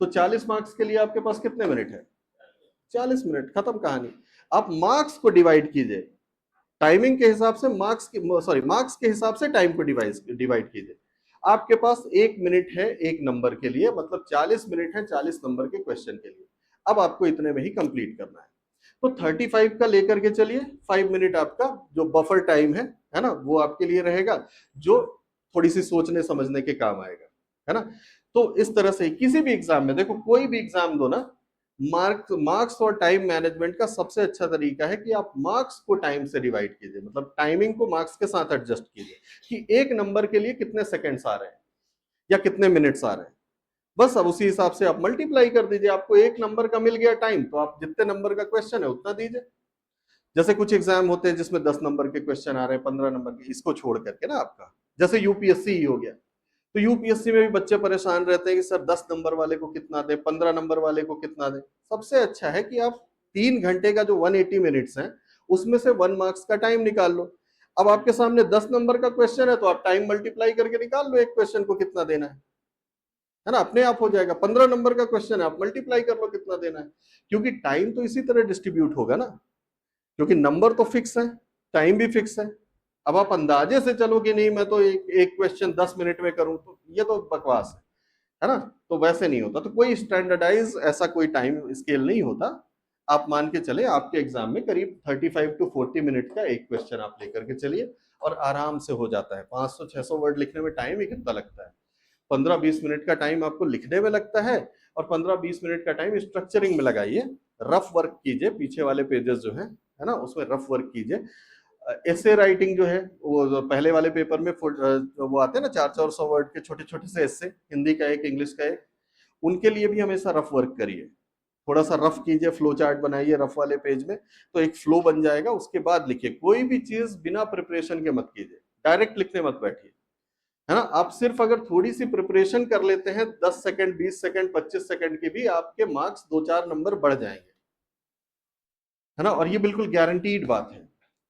तो 40 मार्क्स के लिए आपके पास कितने मिनट है, 40 मिनट, खत्म कहानी। आप मार्क्स को डिवाइड कीजिए, टाइमिंग के हिसाब से मार्क्स की, सॉरी मार्क्स के हिसाब से टाइम को डिवाइड कीजिए। आपके पास 1 मिनट है एक नंबर के लिए, मतलब 40 मिनट है 40 नंबर के क्वेश्चन के लिए। अब आपको इतने में ही कंप्लीट करना है, तो 35 का लेकर के चलिए, 5 मिनट आपका जो बफर टाइम है ना, वो आपके लिए रहेगा, जो थोड़ी सी सोचने समझने के काम आएगा, है ना। तो इस तरह से किसी भी एग्जाम में, देखो कोई भी एग्जाम दो ना, मार्क्स और टाइम मैनेजमेंट का सबसे अच्छा तरीका है कि आप मार्क्स को टाइम से डिवाइड कीजिए, मतलब टाइमिंग को मार्क्स के साथ एडजस्ट कीजिए कि एक नंबर के लिए कितने सेकंड्स आ रहे हैं या कितने मिनट्स आ रहे हैं, बस अब उसी हिसाब से आप मल्टीप्लाई कर दीजिए। आपको एक नंबर का मिल गया टाइम, तो आप जितने नंबर का क्वेश्चन है उतना दीजिए। जैसे कुछ एग्जाम होते हैं जिसमें 10 नंबर के क्वेश्चन आ रहे हैं, 15 नंबर के, इसको छोड़ करके ना आपका, जैसे यूपीएससी ही हो गया, तो यूपीएससी में भी बच्चे परेशान रहते हैं कि सर 10 नंबर वाले को कितना दे, 15 नंबर वाले को कितना दे। सबसे अच्छा है कि आप 3 घंटे का जो 180 मिनट्स है उसमें से 1 मार्क्स का टाइम निकाल लो। अब आपके सामने 10 नंबर का क्वेश्चन है, तो आप टाइम मल्टीप्लाई करके निकाल लो एक क्वेश्चन को कितना देना है ना, अपने आप हो जाएगा। 15 नंबर का क्वेश्चन है, आप मल्टीप्लाई कर लो कितना देना है, क्योंकि टाइम तो इसी तरह डिस्ट्रीब्यूट होगा ना, क्योंकि नंबर तो फिक्स है, टाइम भी फिक्स है। अब आप अंदाजे से चलो कि नहीं मैं तो एक क्वेश्चन 10 मिनट में करूं, तो ये तो बकवास है ना। तो वैसे नहीं होता, तो कोई स्टैंडर्डाइज ऐसा कोई टाइम स्केल नहीं होता। आप मान के चले आपके एग्जाम में करीब 35 टू 40 मिनट का एक क्वेश्चन आप लेकर के चलिए, और आराम से हो जाता है। 500-600 वर्ड लिखने में टाइम ही कितना लगता है, 15-20 मिनट का टाइम आपको लिखने में लगता है, और 15-20 मिनट का टाइम स्ट्रक्चरिंग में लगाइए, रफ वर्क कीजिए, पीछे वाले पेजेस जो है ना, उसमें रफ वर्क कीजिए। एसे राइटिंग जो है, वो पहले वाले पेपर में वो आते हैं ना 400-400 वर्ड के छोटे छोटे से एसे, हिंदी का एक, इंग्लिश का एक, उनके लिए भी हमेशा रफ वर्क करिए, थोड़ा सा रफ कीजिए, फ्लो चार्ट बनाइए रफ वाले पेज में, तो एक फ्लो बन जाएगा। उसके बाद लिखिए, कोई भी चीज बिना प्रिपरेशन के मत कीजिए, डायरेक्ट लिखने मत बैठिए, है ना। आप सिर्फ अगर थोड़ी सी प्रिपरेशन कर लेते हैं, 10 सेकंड, 20 सेकंड, 25 सेकंड के भी, आपके मार्क्स 2-4 नंबर बढ़ जाएंगे, है ना, और ये बिल्कुल गारंटीड बात है।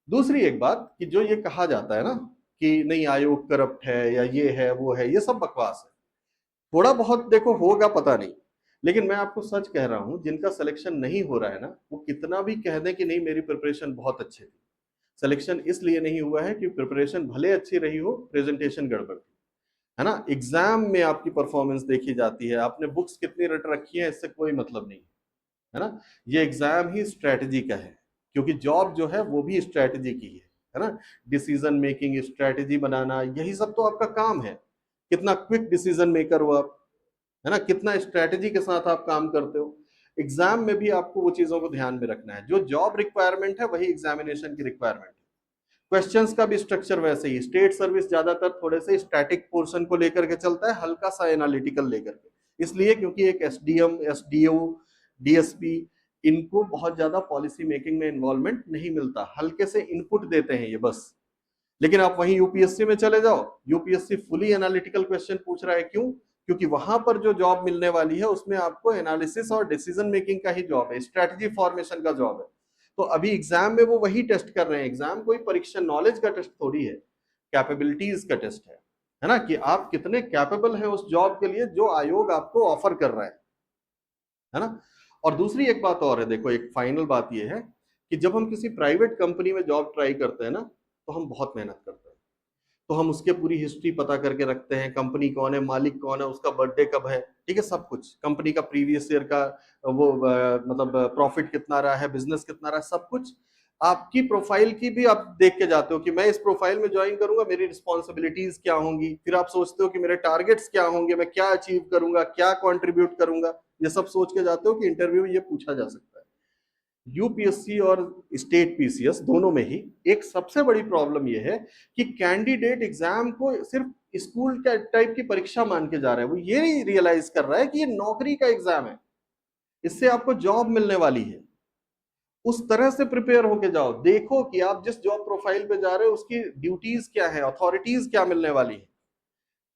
दूसरी एक बात कि जो ये कहा जाता है ना कि नहीं आयोग करप्ट है या ये है वो है, ये सब बकवास है। थोड़ा बहुत देखो होगा, पता नहीं, लेकिन मैं आपको सच कह रहा हूं, जिनका सिलेक्शन नहीं हो रहा है ना, वो कितना भी कह दें कि नहीं मेरी प्रिपरेशन बहुत अच्छी थी, सिलेक्शन इसलिए नहीं हुआ है कि प्रिपरेशन भले अच्छी रही हो, प्रेजेंटेशन गड़बड़ थी, है ना। एग्जाम में आपकी परफॉर्मेंस देखी जाती है, आपने बुक्स कितनी रट रखी है इससे कोई मतलब नहीं, है ना। ये एग्जाम ही स्ट्रेटजी का है, क्योंकि जॉब जो है वो भी स्ट्रेटजी की है ना। डिसीजन मेकिंग, स्ट्रेटजी बनाना, यही सब तो आपका काम है। कितना क्विक डिसीजन मेकर हो आप, है ना, कितना स्ट्रेटजी के साथ आप काम करते हो। एग्जाम में भी आपको वो चीजों को ध्यान में रखना है, जो जॉब रिक्वायरमेंट है वही एग्जामिनेशन की रिक्वायरमेंट है। क्वेश्चंस का भी स्ट्रक्चर वैसे ही, स्टेट सर्विस ज्यादातर थोड़े से स्टैटिक पोर्शन को लेकर के चलता है, हल्का सा एनालिटिकल लेकर के, इसलिए क्योंकि एक एसडीएम, एसडीओ, डीएसपी, इनको बहुत ज्यादा पॉलिसी मेकिंग में इन्वॉल्वमेंट नहीं मिलता, हल्के से इनपुट देते हैं ये बस। लेकिन आप वहीं यूपीएससी में चले जाओ, यूपीएससी फुली एनालिटिकल क्वेश्चन पूछ रहा है, क्यों, क्योंकि वहां पर जो जॉब मिलने वाली है उसमें आपको एनालिसिस और डिसीजन मेकिंग का ही जॉब है, स्ट्रेटजी फॉर्मेशन का जॉब है। तो अभी एग्जाम में वो वही टेस्ट कर रहे हैं, एग्जाम कोई परीक्षा नॉलेज का टेस्ट थोड़ी है, कैपेबिलिटीज का टेस्ट है ना, कि आप कितने कैपेबल हैं उस जॉब के लिए जो आयोग आपको ऑफर कर रहा है ना। और दूसरी एक बात और है, देखो एक फाइनल बात ये है कि जब हम किसी प्राइवेट कंपनी में जॉब ट्राई करते हैं ना, तो हम बहुत मेहनत करते हैं, तो हम उसके पूरी हिस्ट्री पता करके रखते हैं, कंपनी कौन है, मालिक कौन है, उसका बर्थडे कब है, ठीक है, सब कुछ, कंपनी का प्रीवियस ईयर का वो मतलब प्रॉफिट कितना रहा है, बिजनेस कितना रहा है, सब कुछ आपकी प्रोफाइल की भी आप देख के जाते हो कि मैं इस प्रोफाइल में ज्वाइन करूंगा, मेरी रिस्पॉन्सिबिलिटीज क्या होंगी, फिर आप सोचते हो कि मेरे टारगेट्स क्या होंगे, मैं क्या अचीव करूंगा, क्या कंट्रीब्यूट करूंगा, ये सब सोच के जाते हो कि इंटरव्यू में ये पूछा जा सकता है। यूपीएससी और स्टेट पीसीएस दोनों में ही एक सबसे बड़ी प्रॉब्लम यह है कि कैंडिडेट एग्जाम को सिर्फ स्कूल टाइप की परीक्षा मान के जा रहा है। वो ये नहीं रियलाइज कर रहा है कि ये नौकरी का एग्जाम है, इससे आपको जॉब मिलने वाली है। उस तरह से प्रिपेयर होके जाओ, देखो कि आप जिस जॉब प्रोफाइल पे जा रहे हो उसकी ड्यूटीज क्या है, अथॉरिटीज क्या मिलने वाली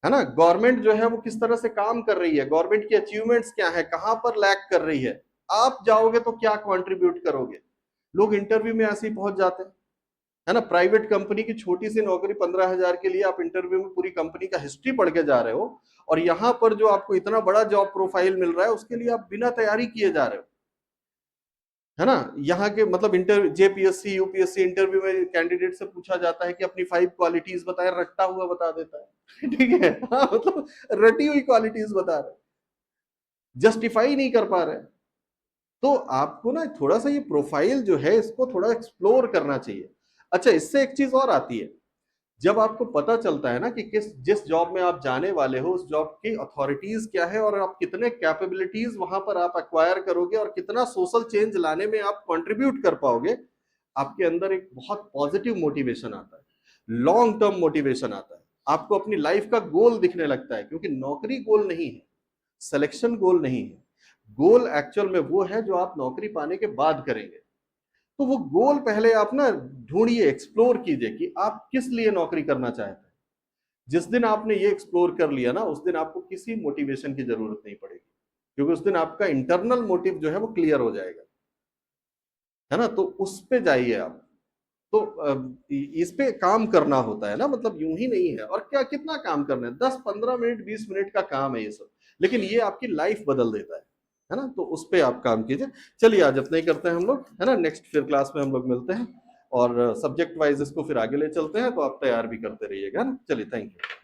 है ना, गवर्नमेंट जो है वो किस तरह से काम कर रही है, गवर्नमेंट की अचीवमेंट्स क्या है, कहां पर लैक कर रही है, आप जाओगे तो क्या कंट्रीब्यूट करोगे। लोग इंटरव्यू में ऐसे ही पहुंच जाते हैं, है ना। प्राइवेट कंपनी की छोटी सी नौकरी 15,000 के लिए आप इंटरव्यू में पूरी कंपनी का हिस्ट्री पढ़ के जा रहे हो, और यहां पर जो आपको इतना बड़ा जॉब प्रोफाइल मिल रहा है उसके लिए आप बिना तैयारी किए जा रहे हो, है ना। यहाँ के मतलब जेपीएससी यूपीएससी इंटरव्यू में कैंडिडेट से पूछा जाता है कि अपनी 5 क्वालिटीज बताए, रट्टा हुआ बता देता है ठीक है, हाँ मतलब रटी हुई क्वालिटीज बता रहे, जस्टिफाई नहीं कर पा रहे। तो आपको ना थोड़ा सा ये प्रोफाइल जो है इसको थोड़ा एक्सप्लोर करना चाहिए। अच्छा, इससे एक चीज और आती है, जब आपको पता चलता है ना कि जिस जॉब में आप जाने वाले हो उस जॉब की अथॉरिटीज क्या है और आप कितने कैपेबिलिटीज वहां पर आप एक्वायर करोगे और कितना सोशल चेंज लाने में आप कंट्रीब्यूट कर पाओगे, आपके अंदर एक बहुत पॉजिटिव मोटिवेशन आता है, लॉन्ग टर्म मोटिवेशन आता है, आपको अपनी लाइफ का गोल दिखने लगता है। क्योंकि नौकरी गोल नहीं है, सिलेक्शन गोल नहीं है, गोल एक्चुअल में वो है जो आप नौकरी पाने के बाद करेंगे। तो वो गोल पहले आप ना ढूंढिए, एक्सप्लोर कीजिए कि आप किस लिए नौकरी करना चाहते हैं। जिस दिन आपने ये एक्सप्लोर कर लिया ना, उस दिन आपको किसी मोटिवेशन की जरूरत नहीं पड़ेगी, क्योंकि उस दिन आपका इंटरनल मोटिव जो है वो क्लियर हो जाएगा, है ना। तो उस पे जाइए आप। तो इस पे काम करना होता है ना, मतलब यूं ही नहीं है। और क्या कितना काम करना है, 10-15 मिनट 20 मिनट का काम है ये सब, लेकिन ये आपकी लाइफ बदल देता है ना। तो उस पे आप काम कीजिए। चलिए आज इतना ही करते हैं हम लोग, है ना। नेक्स्ट फिर क्लास में हम लोग मिलते हैं और सब्जेक्ट वाइज इसको फिर आगे ले चलते हैं, तो आप तैयार भी करते रहिएगा ना। चलिए, थैंक यू।